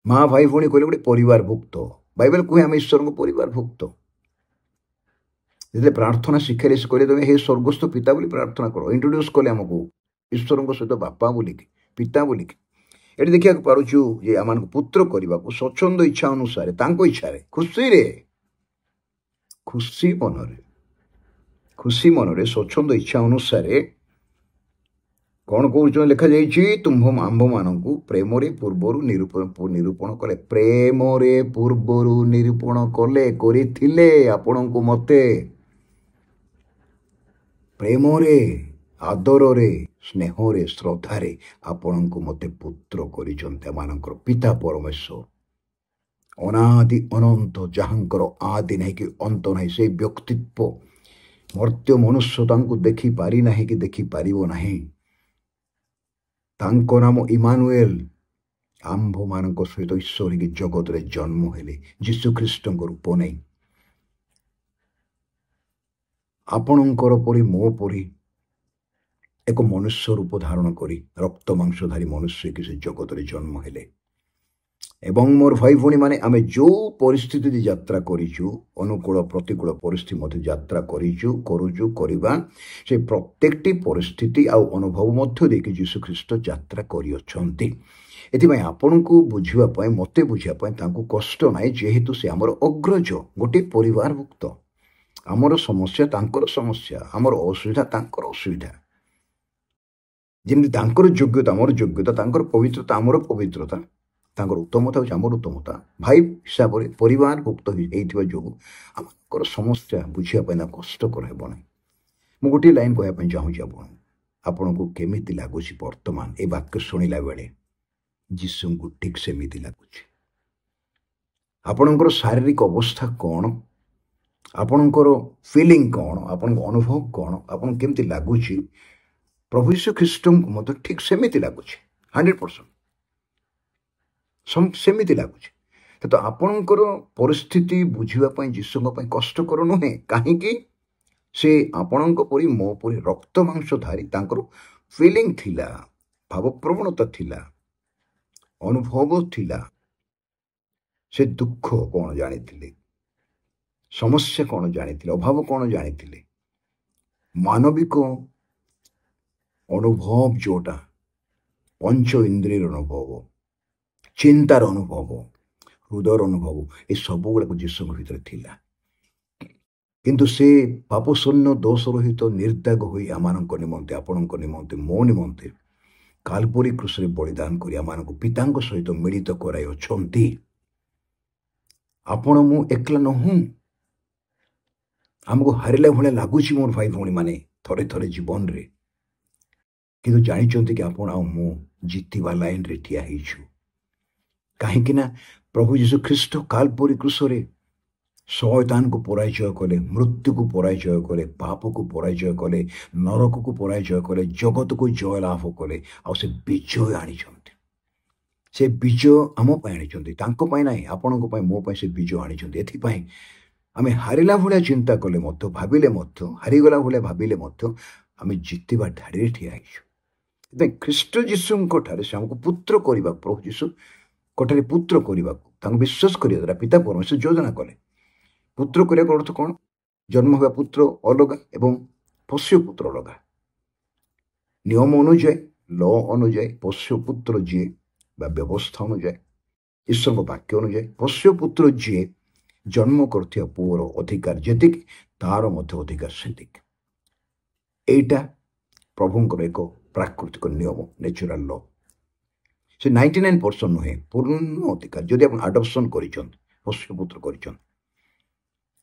ମା ଭାଇ ଭଉଣୀ କହିଲେ ଗୋଟେ ପରିବାରଭୁକ୍ତ। ବାଇବେଲ କୁହେ ଆମେ ଈଶ୍ୱରଙ୍କ ପରିବାରଭୁକ୍ତ। ଯେତେବେଳେ ପ୍ରାର୍ଥନା ଶିଖାଇଲେ ସେ କହିଲେ ତମେ ହେ ସ୍ୱର୍ଗସ୍ଥ ପିତା ବୋଲି ପ୍ରାର୍ଥନା କର। ଇଣ୍ଟ୍ରୋଡ୍ୟୁସ୍ କଲେ ଆମକୁ ଈଶ୍ୱରଙ୍କ ସହିତ ବାପା ବୋଲିକି, ପିତା ବୋଲିକି। ଏଠି ଦେଖିବାକୁ ପାରୁଛୁ ଯେ ଆମମାନଙ୍କୁ ପୁତ୍ର କରିବାକୁ ସ୍ୱଚ୍ଛନ୍ଦ ଇଚ୍ଛା ଅନୁସାରେ, ତାଙ୍କ ଇଚ୍ଛାରେ, ଖୁସି ମନରେ ସ୍ୱଚ୍ଛନ୍ଦ ଇଚ୍ଛା ଅନୁସାରେ କ'ଣ କହୁଛନ୍ତି? ଲେଖାଯାଇଛି ତୁମ୍ଭ ଆମ୍ଭମାନଙ୍କୁ ପ୍ରେମରେ ପୂର୍ବରୁ ନିରୂପଣ କଲେ। ପ୍ରେମରେ ପୂର୍ବରୁ ନିରୂପଣ କଲେ, କରିଥିଲେ ଆପଣଙ୍କୁ ମୋତେ। ପ୍ରେମରେ, ଆଦରରେ, ସ୍ନେହରେ, ଶ୍ରଦ୍ଧାରେ ଆପଣଙ୍କୁ ମୋତେ ପୁତ୍ର କରିଛନ୍ତି। ଏମାନଙ୍କର ପିତା ପରମେଶ୍ୱର ଅନାଦି ଅନନ୍ତ, ଯାହାଙ୍କର ଆଦି ନାହିଁ କି ଅନ୍ତ ନାହିଁ। ସେଇ ବ୍ୟକ୍ତିତ୍ୱ ମର୍ତ୍ତ୍ୟ ମନୁଷ୍ୟ ତାଙ୍କୁ ଦେଖିପାରି ନାହିଁ କି ଦେଖିପାରିବ ନାହିଁ। ତାଙ୍କ ନାମ ଇମାନୁଏଲ, ଆମ୍ଭମାନଙ୍କ ସହିତ ଈଶ୍ୱର ହେଇକି ଜଗତରେ ଜନ୍ମ ହେଲେ ଯୀଶୁଖ୍ରୀଷ୍ଟଙ୍କ ରୂପ ନେଇ। ଆପଣଙ୍କର ପରି ମୋ ପରି ଏକ ମନୁଷ୍ୟ ରୂପ ଧାରଣ କରି ରକ୍ତ ମାଂସଧାରୀ ମନୁଷ୍ୟ ହେଇକି ସେ ଜଗତରେ ଜନ୍ମ ହେଲେ। ଏବଂ ମୋର ଭାଇ ଭଉଣୀମାନେ, ଆମେ ଯେଉଁ ପରିସ୍ଥିତି ଯାତ୍ରା କରିଛୁ, ଅନୁକୂଳ ପ୍ରତିକୂଳ ପରିସ୍ଥିତି ମଧ୍ୟ ଯାତ୍ରା କରୁଛୁ କରିବା, ସେ ପ୍ରତ୍ୟେକଟି ପରିସ୍ଥିତି ଆଉ ଅନୁଭବ ମଧ୍ୟ ଦେଇକି ଯୀଶୁଖ୍ରୀଷ୍ଟ ଯାତ୍ରା କରିଅଛନ୍ତି। ଏଥିପାଇଁ ଆପଣଙ୍କୁ ବୁଝିବା ପାଇଁ, ମୋତେ ବୁଝିବା ପାଇଁ ତାଙ୍କୁ କଷ୍ଟ ନାହିଁ, ଯେହେତୁ ସେ ଆମର ଅଗ୍ରଜ, ଗୋଟିଏ ପରିବାରଭୁକ୍ତ। ଆମର ସମସ୍ୟା ତାଙ୍କର ସମସ୍ୟା, ଆମର ଅସୁବିଧା ତାଙ୍କର ଅସୁବିଧା। ଯେମିତି ତାଙ୍କର ଯୋଗ୍ୟତା ଆମର ଯୋଗ୍ୟତା, ତାଙ୍କର ପବିତ୍ରତା ଆମର ପବିତ୍ରତା, ତାଙ୍କର ଉତ୍ତମତା ହେଉଛି ଆମର ଉତ୍ତମତା। ଭାଇ ହିସାବରେ ପରିବାରଭୁକ୍ତ ହେଇଥିବା ଯୋଗୁଁ ଆମଙ୍କର ସମସ୍ୟା ବୁଝିବା ପାଇଁ ନା କଷ୍ଟକର ହେବ ନାହିଁ। ମୁଁ ଗୋଟିଏ ଲାଇନ୍ କହିବା ପାଇଁ ଚାହୁଁଛି ଆପଣଙ୍କୁ କେମିତି ଲାଗୁଛି ବର୍ତ୍ତମାନ ଏ ବାକ୍ୟ ଶୁଣିଲା ବେଳେ? ଯୀଶୁଙ୍କୁ ଠିକ୍ ସେମିତି ଲାଗୁଛି। ଆପଣଙ୍କର ଶାରୀରିକ ଅବସ୍ଥା କ'ଣ? ଆପଣଙ୍କର ଫିଲିଂ କ'ଣ? ଆପଣଙ୍କ ଅନୁଭବ କ'ଣ? ଆପଣଙ୍କୁ କେମିତି ଲାଗୁଛି? ପ୍ରଭୁ ଯୀଶୁ ଖ୍ରୀଷ୍ଟଙ୍କୁ ମଧ୍ୟ ଠିକ୍ ସେମିତି ଲାଗୁଛି, 100% ସେମିତି ଲାଗୁଛି। କିନ୍ତୁ ଆପଣଙ୍କର ପରିସ୍ଥିତି ବୁଝିବା ପାଇଁ ଯୀଶୁଙ୍କ ପାଇଁ କଷ୍ଟକର ନୁହେଁ। କାହିଁକି? ସେ ଆପଣଙ୍କ ପରି ମୋ ପରି ରକ୍ତ ମାଂସଧାରୀ, ତାଙ୍କର ଫିଲିଂ ଥିଲା, ଭାବପ୍ରବଣତା ଥିଲା, ଅନୁଭବ ଥିଲା। ସେ ଦୁଃଖ କ'ଣ ଜାଣିଥିଲେ, ସମସ୍ୟା କ'ଣ ଜାଣିଥିଲେ, ଅଭାବ କ'ଣ ଜାଣିଥିଲେ। ମାନବିକ ଅନୁଭବ ଯୋଉଟା, ପଞ୍ଚ ଇନ୍ଦ୍ରିୟର ଅନୁଭବ, ଚିନ୍ତାର ଅନୁଭବ, ହୃଦୟର ଅନୁଭବ, ଏସବୁ ଗୁଡ଼ାକ ଯୀଶୁଙ୍କ ଭିତରେ ଥିଲା। କିନ୍ତୁ ସେ ପାପଶୂନ୍ୟ ଦୋଷ ରହିତ ନିର୍ଦାଗ ହୋଇ ଆମମାନଙ୍କ ନିମନ୍ତେ, ଆପଣଙ୍କ ନିମନ୍ତେ, ମୋ ନିମନ୍ତେ କାଲବରୀ କ୍ରୁଶରେ ବଳିଦାନ କରି ଆମମାନଙ୍କୁ ପିତାଙ୍କ ସହିତ ମିଳିତ କରାଇ ଅଛନ୍ତି। ଆପଣ ମୁଁ ଏକଲା ନୁହଁ। ଆମକୁ ହାରିଲା ଭଳିଆ ଲାଗୁଛି ମୋର ଭାଇ ଭଉଣୀମାନେ ଥରେ ଥରେ ଜୀବନରେ, କିନ୍ତୁ ଜାଣିଛନ୍ତି କି ଆପଣ ଆଉ ମୁଁ ଜିତିବା ଲାଇନରେ ଠିଆ ହେଇଛୁ। କାହିଁକି ନା ପ୍ରଭୁ ଯୀଶୁ ଖ୍ରୀଷ୍ଟ କାଲବରୀ କ୍ରୁଶରେ ଶୟତାନକୁ ପରାଜୟ କଲେ, ମୃତ୍ୟୁକୁ ପରାଜୟ କଲେ, ପାପକୁ ପରାଜୟ କଲେ, ନରକକୁ ପରାଜୟ କଲେ, ଜଗତକୁ ଜୟ ଲାଭ କଲେ, ଆଉ ସେ ବିଜୟ ଆଣିଛନ୍ତି। ସେ ବିଜୟ ଆମ ପାଇଁ ଆଣିଛନ୍ତି, ତାଙ୍କ ପାଇଁ ନାହିଁ, ଆପଣଙ୍କ ପାଇଁ, ମୋ ପାଇଁ ସେ ବିଜୟ ଆଣିଛନ୍ତି। ଏଥିପାଇଁ ଆମେ ହାରିଲା ଭଳିଆ ଚିନ୍ତା କଲେ ମଧ୍ୟ, ଭାବିଲେ ମଧ୍ୟ, ହାରିଗଲା ଭଳିଆ ଭାବିଲେ ମଧ୍ୟ ଆମେ ଜିତିବା ଧାଡ଼ିରେ ଠିଆ ହେଇଛୁ। ସେଥିପାଇଁ ଖ୍ରୀଷ୍ଟ ଯୀଶୁଙ୍କ ଠାରେ ସେ ଆମକୁ ପୁତ୍ର କରିବାକୁ, ପ୍ରଭୁ ଯୀଶୁଙ୍କ ଠାରେ ପୁତ୍ର କରିବାକୁ, ତାଙ୍କୁ ବିଶ୍ୱାସ କରିବା ଦ୍ୱାରା ପିତା ପରମେଶ୍ୱର ଯୋଜନା କଲେ। ପୁତ୍ର କରିବାକୁ ଅର୍ଥ କ'ଣ? ଜନ୍ମ ହେବା ପୁତ୍ର ଅଲଗା ଏବଂ ପୋଷ୍ୟ ପୁତ୍ର ଅଲଗା। ନିୟମ ଅନୁଯାୟୀ, ଲ ଅନୁଯାୟୀ ପୋଷ୍ୟ ପୁତ୍ର ଯିଏ ବା ବ୍ୟବସ୍ଥା ଅନୁଯାୟୀ ଈଶ୍ୱରଙ୍କ ବାକ୍ୟ ଅନୁଯାୟୀ ପୋଷ୍ୟ ପୁତ୍ର ଯିଏ ଜନ୍ମ କରୁଥିବା ପୁଅର ଅଧିକାର ଯେତିକି ତାର ମଧ୍ୟ ଅଧିକାର ସେତିକି। ଏଇଟା ପ୍ରଭୁଙ୍କର ଏକ ପ୍ରାକୃତିକ ନିୟମ, ନ୍ୟାଚୁରାଲ ଲ। ସେ 99% ନୁହେଁ, ପୂର୍ଣ୍ଣ ଅଧିକାର। ଯଦି ଆପଣ ଆଡପ୍ସନ୍ କରିଛନ୍ତି, ପୋଷ୍ୟ ପୁତ୍ର କରିଛନ୍ତି,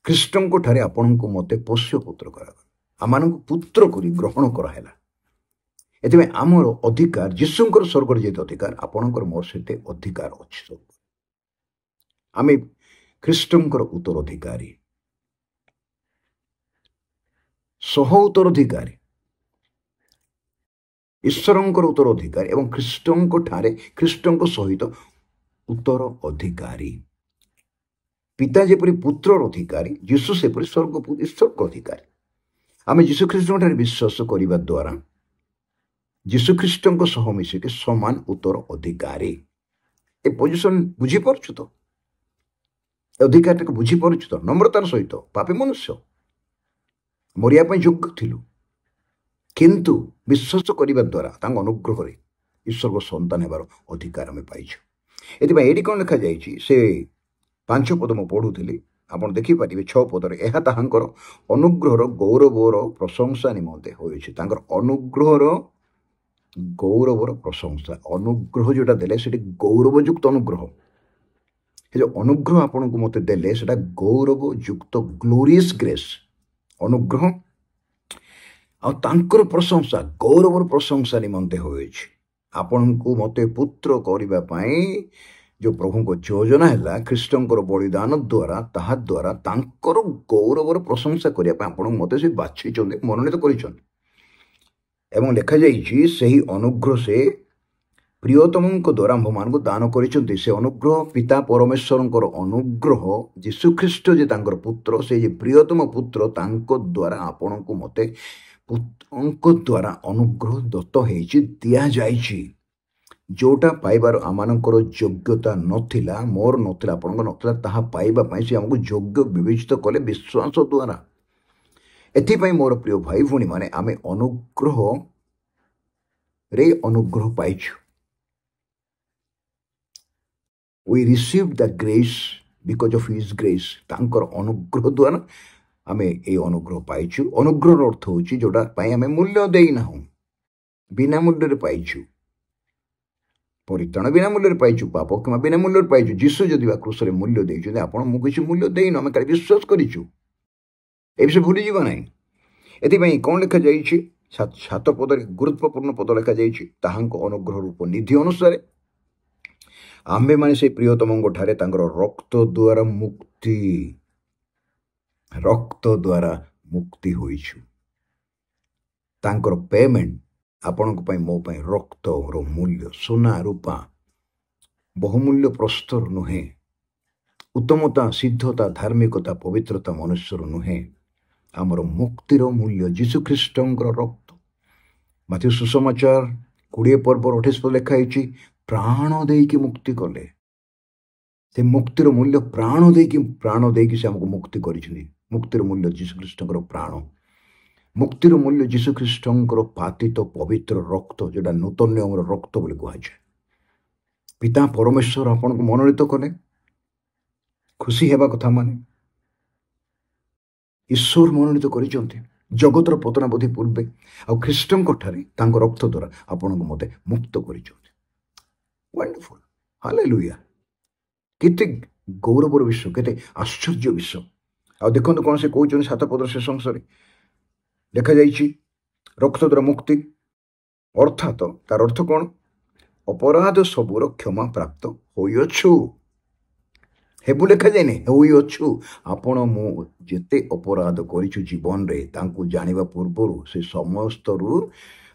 ଖ୍ରୀଷ୍ଟଙ୍କ ଠାରେ ଆପଣଙ୍କୁ ମୋତେ ପୋଷ୍ୟ ପୁତ୍ର କରାଗଲା, ଆମମାନଙ୍କୁ ପୁତ୍ର କରି ଗ୍ରହଣ କରାହେଲା। ଏଥିପାଇଁ ଆମର ଅଧିକାର ଯୀଶୁଙ୍କର ସ୍ୱର୍ଗରେ ଯେତେ ଅଧିକାର, ଆପଣଙ୍କର ମୋର ସେତେ ଅଧିକାର ଅଛି। ଆମେ ଖ୍ରୀଷ୍ଟଙ୍କର ଉତ୍ତରାଧିକାରୀ, ସହ ଉତ୍ତରାଧିକାରୀ, ଈଶ୍ୱରଙ୍କର ଉତ୍ତରାଧିକାରୀ ଏବଂ ଖ୍ରୀଷ୍ଟଙ୍କ ଠାରେ ଖ୍ରୀଷ୍ଟଙ୍କ ସହିତ ଉତ୍ତର ଅଧିକାରୀ। ପିତା ଯେପରି ପୁତ୍ରର ଅଧିକାରୀ, ଯୀଶୁ ସେପରି ଈଶ୍ୱରଙ୍କ ଅଧିକାରୀ। ଆମେ ଯୀଶୁଖ୍ରୀଷ୍ଟଙ୍କ ଠାରେ ବିଶ୍ୱାସ କରିବା ଦ୍ୱାରା ଯୀଶୁଖ୍ରୀଷ୍ଟଙ୍କ ସହ ମିଶିକି ସମାନ ଉତ୍ତର ଅଧିକାରୀ। ଏ ପୋଜିସନ ବୁଝିପାରୁଛୁ ତ? ଅଧିକାରଟାକୁ ବୁଝିପାରୁଛୁ ତ? ନମ୍ରତାର ସହିତ ପାପୀ ମନୁଷ୍ୟ, ମରିବା ପାଇଁ ଯୋଗ୍ୟ ଥିଲୁ, କିନ୍ତୁ ବିଶ୍ୱାସ କରିବା ଦ୍ୱାରା ତାଙ୍କ ଅନୁଗ୍ରହରେ ଈଶ୍ୱରଙ୍କ ସନ୍ତାନ ହେବାର ଅଧିକାର ଆମେ ପାଇଛୁ। ଏଥିପାଇଁ ଏଇଠି କ'ଣ ଲେଖାଯାଇଛି, ସେ 5 ପଦ ମୁଁ ପଢ଼ୁଥିଲି, ଆପଣ ଦେଖିପାରିବେ 6 ପଦରେ, ଏହା ତାହାଙ୍କର ଅନୁଗ୍ରହର ଗୌରବର ପ୍ରଶଂସା ନିମନ୍ତେ ହୋଇଛି। ତାଙ୍କର ଅନୁଗ୍ରହର ଗୌରବର ପ୍ରଶଂସା, ଅନୁଗ୍ରହ ଯେଉଁଟା ଦେଲେ ସେଠି ଗୌରବଯୁକ୍ତ ଅନୁଗ୍ରହ। ସେ ଯେଉଁ ଅନୁଗ୍ରହ ଆପଣଙ୍କୁ ମୋତେ ଦେଲେ ସେଟା ଗୌରବଯୁକ୍ତ ଗ୍ଲୋରିୟସ୍ ଗ୍ରେସ୍ ଅନୁଗ୍ରହ, ଆଉ ତାଙ୍କର ପ୍ରଶଂସା ଗୌରବର ପ୍ରଶଂସା ନିମନ୍ତେ ହୋଇଛି। ଆପଣଙ୍କୁ ମୋତେ ପୁତ୍ର କରିବା ପାଇଁ ଯେଉଁ ପ୍ରଭୁଙ୍କ ଯୋଜନା ହେଲା ଖ୍ରୀଷ୍ଟଙ୍କର ବଳିଦାନ ଦ୍ୱାରା, ତାହା ଦ୍ୱାରା ତାଙ୍କର ଗୌରବର ପ୍ରଶଂସା କରିବା ପାଇଁ ଆପଣଙ୍କୁ ମୋତେ ସେ ବାଛିଛନ୍ତି, ମନୋନୀତ କରିଛନ୍ତି। ଏବଂ ଲେଖାଯାଇଛି ସେହି ଅନୁଗ୍ରହ ସେ ପ୍ରିୟତମଙ୍କ ଦ୍ୱାରା ଆମ୍ଭମାନଙ୍କୁ ଦାନ କରିଛନ୍ତି। ସେ ଅନୁଗ୍ରହ ପିତା ପରମେଶ୍ୱରଙ୍କର ଅନୁଗ୍ରହ, ଯୀଶୁଖ୍ରୀଷ୍ଟ ଯେ ତାଙ୍କର ପୁତ୍ର, ସେ ଯେ ପ୍ରିୟତମ ପୁତ୍ର, ତାଙ୍କ ଦ୍ୱାରା ଆପଣଙ୍କୁ ମୋତେ ପୁତ୍ରଙ୍କ ଦ୍ୱାରା ଅନୁଗ୍ରହ ଦତ୍ତ ହେଇଛି, ଦିଆଯାଇଛି। ଯେଉଁଟା ପାଇବାର ଆମମାନଙ୍କର ଯୋଗ୍ୟତା ନଥିଲା, ମୋର ନଥିଲା, ଆପଣଙ୍କ ନଥିଲା, ତାହା ପାଇବା ପାଇଁ ସେ ଆମକୁ ଯୋଗ୍ୟ ବିବେଚିତ କଲେ ବିଶ୍ୱାସ ଦ୍ୱାରା। ଏଥିପାଇଁ ମୋର ପ୍ରିୟ ଭାଇ ଭଉଣୀମାନେ, ଆମେ ଅନୁଗ୍ରହରେ ଅନୁଗ୍ରହ ପାଇଛୁ। We received the grace because of his grace. ତାଙ୍କର ଅନୁଗ୍ରହ ଦ୍ୱାରା ଆମେ এই ଅନୁଗ୍ରହ ପାଇଛୁ। ଅନୁଗ୍ରହର ଅର୍ଥ ହେଉଛି ଯେଉଁଟା ପାଇଁ ଆମେ ମୂଲ୍ୟ ଦେଇନାହୁଁ, ବିନା ମୂଲ୍ୟରେ ପାଇଛୁ। ପରିତ୍ରାଣ ବିନା ମୂଲ୍ୟରେ ପାଇଛୁ, ପାପ କ୍ଷମା ବିନା ମୂଲ୍ୟରେ ପାଇଛୁ। ଯୀଶୁ ଯଦି ବା କ୍ରୁଶରେ ମୂଲ୍ୟ ଦେଇଛନ୍ତି, ଆପଣ ମୁଁ କିଛି ମୂଲ୍ୟ ଦେଇନୁ, ଆମେ ଖାଲି ବିଶ୍ୱାସ କରିଛୁ। ଏ ବିଷୟ ଭୁଲିଯିବା ନାହିଁ। ଏଥିପାଇଁ କ'ଣ ଲେଖାଯାଇଛି, 7 ପଦରେ ଗୁରୁତ୍ୱପୂର୍ଣ୍ଣ ପଦ ଲେଖାଯାଇଛି, ତାହାଙ୍କ ଅନୁଗ୍ରହ ରୂପ ନିଧି ଅନୁସାରେ ଆମ୍ଭେମାନେ ସେ ପ୍ରିୟତମଙ୍କ ଠାରେ ତାଙ୍କର ରକ୍ତ ଦ୍ୱାରା ମୁକ୍ତି ହୋଇଛୁ। ତାଙ୍କର ପେମେଣ୍ଟ ଆପଣଙ୍କ ପାଇଁ ମୋ ପାଇଁ ରକ୍ତର ମୂଲ୍ୟ, ସୁନା ରୂପା, ବହୁମୂଲ୍ୟ ପ୍ରସ୍ତର ନୁହେଁ, ଉତ୍ତମତା, ସିଦ୍ଧତା, ଧାର୍ମିକତା, ପବିତ୍ରତା ମନୁଷ୍ୟର ନୁହେଁ, ଆମର ମୁକ୍ତିର ମୂଲ୍ୟ ଯୀଶୁଖ୍ରୀଷ୍ଟଙ୍କର ରକ୍ତ। ମାଥିଉ ସୁସମାଚାର 20 ପର୍ବର 28 ପଦ ଲେଖା ହେଇଛି, ପ୍ରାଣ ଦେଇକି ମୁକ୍ତି କଲେ। ସେ ମୁକ୍ତିର ମୂଲ୍ୟ ପ୍ରାଣ ଦେଇକି ସେ ଆମକୁ ମୁକ୍ତି କରିଛନ୍ତି। ମୁକ୍ତିର ମୂଲ୍ୟ ଯୀଶୁଖ୍ରୀଷ୍ଟଙ୍କର ପ୍ରାଣ, ମୁକ୍ତିର ମୂଲ୍ୟ ଯୀଶୁଖ୍ରୀଷ୍ଟଙ୍କର ପାତିତ ପବିତ୍ର ରକ୍ତ, ଯେଉଁଟା ନୂତନ ନିୟମର ରକ୍ତ ବୋଲି କୁହାଯାଏ। ପିତା ପରମେଶ୍ୱର ଆପଣଙ୍କୁ ମନୋନୀତ କଲେ, ଖୁସି ହେବା କଥା। ମାନେ ଈଶ୍ୱର ମନୋନୀତ କରିଛନ୍ତି ଜଗତର ପତନାବଧି ପୂର୍ବେ, ଆଉ ଖ୍ରୀଷ୍ଟଙ୍କ ଠାରେ ତାଙ୍କ ରକ୍ତ ଦ୍ୱାରା ଆପଣଙ୍କୁ ମୋତେ ମୁକ୍ତ କରିଛନ୍ତି। ୱଣ୍ଡରଫୁଲ, ହାଲେଲୁୟା। କେତେ ଗୌରବର ବିଷୟ, କେତେ ଆଶ୍ଚର୍ଯ୍ୟ ବିଷୟ। ଆଉ ଦେଖନ୍ତୁ କ'ଣ ସେ କହୁଛନ୍ତି 7 ପଦର ଶେଷ ଅଂଶରେ ଲେଖାଯାଇଛି, ରକ୍ତ ଦ୍ୱାରା ମୁକ୍ତି, ଅର୍ଥାତ ତାର ଅର୍ଥ କ'ଣ? ଅପରାଧ ସବୁର କ୍ଷମା ପ୍ରାପ୍ତ ହୋଇଅଛୁ। ହେବୁ ଲେଖାଯାଇନି, ହୋଇଅଛୁ। ଆପଣ ମୁଁ ଯେତେ ଅପରାଧ କରିଛୁ ଜୀବନରେ, ତାଙ୍କୁ ଜାଣିବା ପୂର୍ବରୁ ସେ ସମସ୍ତରୁ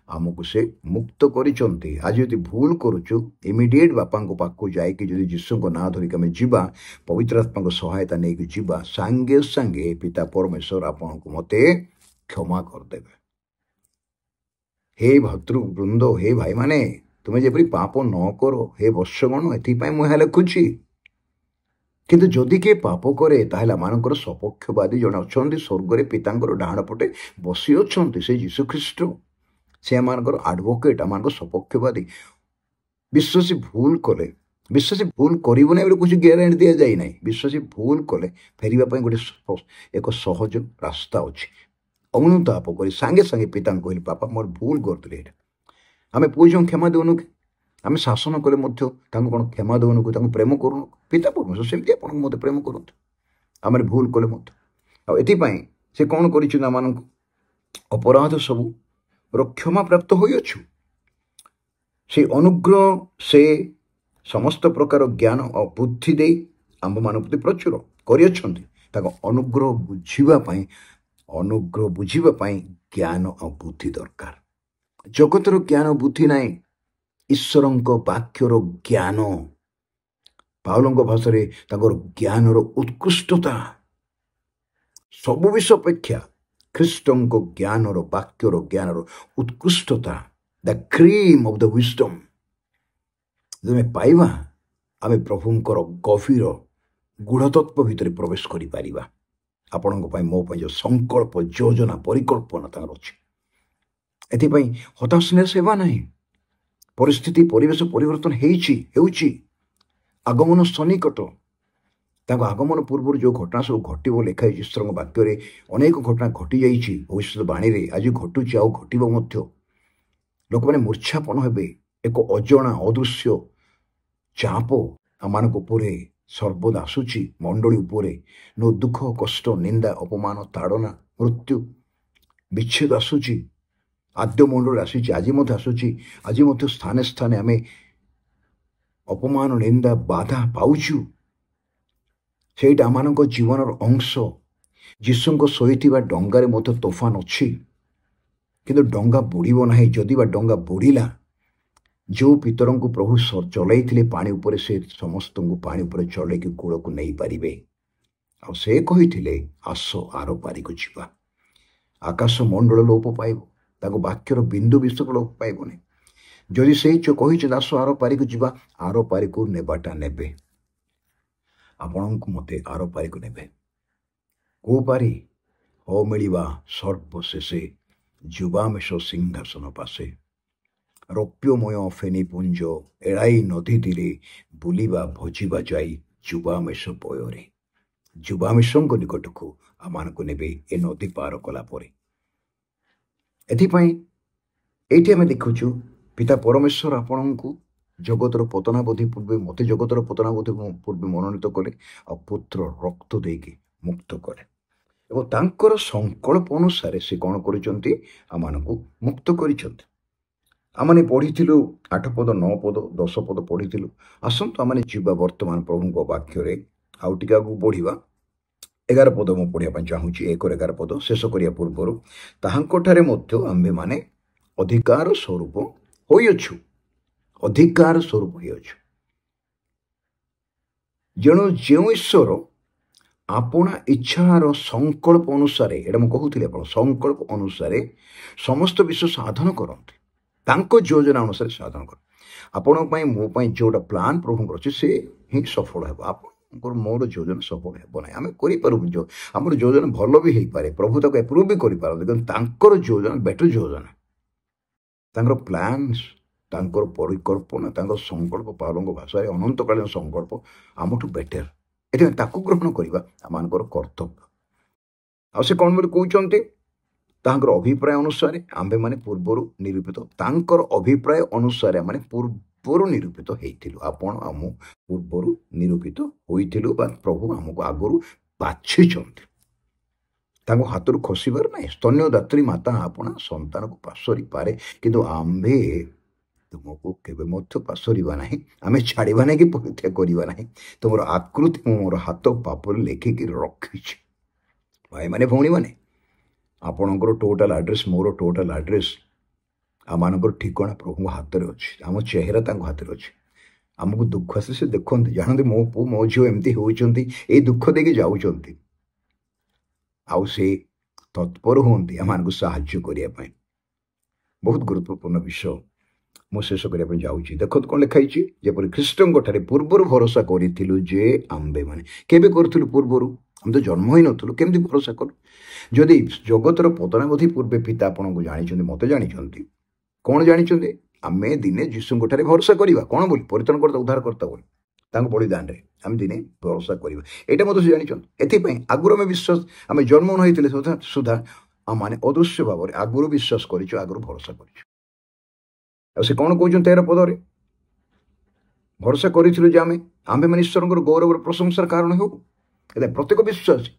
ଆମକୁ ସେ ମୁକ୍ତ କରିଛନ୍ତି। ଆଜି ଯଦି ଭୁଲ କରୁଛୁ, ଇମିଡ଼ିଏଟ୍ ବାପାଙ୍କ ପାଖକୁ ଯାଇକି ଯଦି ଯୀଶୁଙ୍କ ନାଁ ଧରିକି ଆମେ ଯିବା, ପବିତ୍ର ଆତ୍ମାଙ୍କ ସହାୟତା ନେଇକି ଯିବା, ସାଙ୍ଗେ ସାଙ୍ଗେ ପିତା ପରମେଶ୍ୱର ଆପଣଙ୍କୁ ମୋତେ କ୍ଷମା କରିଦେବେ। ହେ ଭାତୃବୃନ୍ଦ, ହେ ଭାଇମାନେ, ତୁମେ ଯେପରି ପାପ ନ କର, ହେ ବର୍ଷଗଣ, ଏଥିପାଇଁ ମୁଁ ଏହା ଲେଖୁଛି। କିନ୍ତୁ ଯଦି କିଏ ପାପ କରେ, ତାହେଲେ ଆମମାନଙ୍କର ସପକ୍ଷବାଦୀ ଜଣେ ଅଛନ୍ତି ସ୍ୱର୍ଗରେ, ପିତାଙ୍କର ଡାହାଣ ପଟେ ବସି ଅଛନ୍ତି, ସେ ଯୀଶୁଖ୍ରୀଷ୍ଟ। ସେ ଆମମାନଙ୍କର ଆଡଭୋକେଟ୍, ଆମମାନଙ୍କ ସପକ୍ଷବାଦୀ। ବିଶ୍ୱାସୀ ଭୁଲ କଲେ विश्वासी भूल करिबो नै कुछ ग्यारेंटी दिया जाई नै विश्वासी भूल कले फेरिबा पई गोटे एक सहज रास्ता अछि अनुताप करी सांगे सांगे पिता कहली पापा मोर भूल करतले एटा आमे पूजों क्षमा देउनु आमे शासन कले मध्य तांको कोन क्षमा देउनु को तांको प्रेम करूनु पिता परमेश्वर सेमति आपन मते प्रेम करंतु आमे भूल कले मत आ एति पई से कोन करिछु ना मानन अपराध सब रो क्षमा प्राप्त होई अछु से अनुग्रह से समस्त प्रकार ज्ञान और बुद्धि दे आम मान प्रति प्रचुर कर अनुग्रह बुझापी ज्ञान और बुद्धि दरकार जगतर ज्ञान बुद्धि ना ईश्वर वाक्यर ज्ञान पाउल भाषा ज्ञान उत्कृष्टता सब विषय अपेक्षा ख्रीष्ट ज्ञान वाक्यर ज्ञान उत्कृष्टता the cream of the wisdom जब पाइबा आमे प्रभुंकर गभीर गूढ़तत्व भितर प्रवेश करि पारिबा आपण मो जो संकल्प योजना परिकल्पना तार अच्छी एथिपाई हताशने सेवा नहीं परिस्थिति परिवेश परिवर्तन हेउची आगमन सन्निकट आगमन पूर्व जो घटना सब घटव लिखाई ईश्वर वाक्य अनेक घटना घटी जाइए भविष्य बाणी आज घटुची आउ घटव लोक मैंने मूर्छापन हे एक अजना अदृश्य चाप आमान सर्वदा आसूची मंडली उपरे नो दुख कष्ट निंदा अपमान ताड़ना मृत्यु विच्छेद आसूची आद्य मंडल आसूची आज स्थाने स्थाने आमे अपमान निंदा बाधा पाउछु सेटा आमान जीवन अंश जीशु सहित डंगार मत तोफान अच्छी किंतु डंगा बुड़ीब ना जदि डंगा बुड़ीला जो पितर को प्रभु चलई पानी उपरे से समस्त को पानी उपरे चल कूल को नहीं पारे आ से कही आस आर पारी को जीवा आकाश मंडल लोप पाइब वाक्यर बिंदु विश्व लोप पाइबनी जदि से जो कही आस आर पारी को जीवा आर पारी को नेबाटा नेबे आपण को मते आर पारी को नेबे को पारी हो मिलिबा सर्वशेषे जुबामेश सिंहासन पासे रौप्यमय फेनीपुंज एड़ाई नदी तीरे बुलिबा भोजिबा जाई जुबामेश पयोरे जुबामेश निकट को आमान को नेबे ए नदी पार कला परे एथिपाई एठी आमे देखुछु पिता परमेश्वर आपण को जगतर पतनावधि पूर्वे मते जगतर पतनावधि पूर्वे मनोनीत कले आ पुत्र रक्त देके मुक्त कले एवं तांकर संकल्प अनुसार से कौन करिसंती आमान को मुक्त करिसंती आमने पढ़ी 8 पद 9 पद 10 पद पढ़ी आसतु आम जीवा वर्तमान प्रभु वाक्य आउ टे आगे बढ़ा 11 पद मुझे पढ़ापी चाहूँगी 1-11 पद शेष करने पूर्वर ताहांठारे आम्भे माने अधिकार स्वरूप होइअछु अधिकार स्वरूप होइअछु जेणु जो ईश्वर आपना इच्छार संकल्प अनुसार एटा मुझे कहूली संकल्प अनुसार समस्त विश्व साधन करते तांको योजना अनुसार साधन कर आपण मोपाई जोटा प्लान प्रभु अच्छे से ही सफल है आप मोर योजना सफल हे ना आम कर आम योजना भल भी हो पारे प्रभु तक एप्रूव भी कर योजना बेटर योजना प्लान परिकल्पना संकल्प पाल भाषा अनंतकालीन संकल्प आमठू बेटर ये ग्रहण करवा आम कर्तव्य आ कौन बोले कहते तांकर अभिप्राय अनुसार आम्भे माने पूर्वर निरूपित तांकर अभिप्राय अनुसार माने पूर्वर निरूपित होइथिलु आपण आम पूर्वर निरूपित होइथिलु बा प्रभु आमको आगरु बाछिछंती तांको हाथरु खसिबार नै स्तन्यदात्री माता आपण संतान को पासरी पारे किंतु आम्भे तुमको केबे मध्य पासरिबा नाही आमे छाड़िबा नै कि परित्याग करिबा नाही तुमर आकृति मोर हाथ पापर लेखिक रखिछि भाई माने भौणी माने आपणकर टोटाल एड्रेस मोर टोटाल एड्रेस आम ठिकाना प्रभु हाथ में अच्छे आम चेहरा हाथ में अच्छे आमको दुख आसे से देखते जानते मो पु मो झील एमती होती ये दुख देके जाऊँच आउ से तत्पर हमें आम साहाय्य करने बहुत गुरुत्वपूर्ण विषय मु शेष करने जाऊँगी देख कौन लिखाई जपर ख्रीष्ट पूर्वर भरोसा करूँ जे आम्भे मैंने केबे करूँ पूर्वर हम तो जन्म ही नुँ केमती भरोसा करूँ जदि जगतर पतनावधि पूर्वे पिता आपन को जानी मत जानी कौन जानी आमे दिने जीशु भरोसा करवा कौन बोली परित्राण करता उद्धार करता बोली ତାଙ୍କ ବଳିଦାନରେ ଆମେ ଦିନେ ଭରସା କରିବା। ଏଇଟା ମଧ୍ୟ ସେ ଜାଣିଛନ୍ତି। ଏଥିପାଇଁ ଆଗରୁ ଆମେ ବିଶ୍ୱାସ, ଆମେ ଜନ୍ମ ନ ହେଇଥିଲେ ସୁଦ୍ଧା ଆମମାନେ ଅଦୃଶ୍ୟ ଭାବରେ ଆଗରୁ ବିଶ୍ୱାସ କରିଛୁ, ଆଗରୁ ଭରସା କରିଛୁ। ଆଉ ସେ କ'ଣ କହୁଛନ୍ତି 13 ପଦରେ? ଭରସା କରିଥିଲୁ ଯେ ଆମ୍ଭେମାନେ ଈଶ୍ୱରଙ୍କର ଗୌରବର ପ୍ରଶଂସାର କାରଣ ହେଉ। ହେଲେ ପ୍ରତ୍ୟେକ ବିଶ୍ୱାସୀ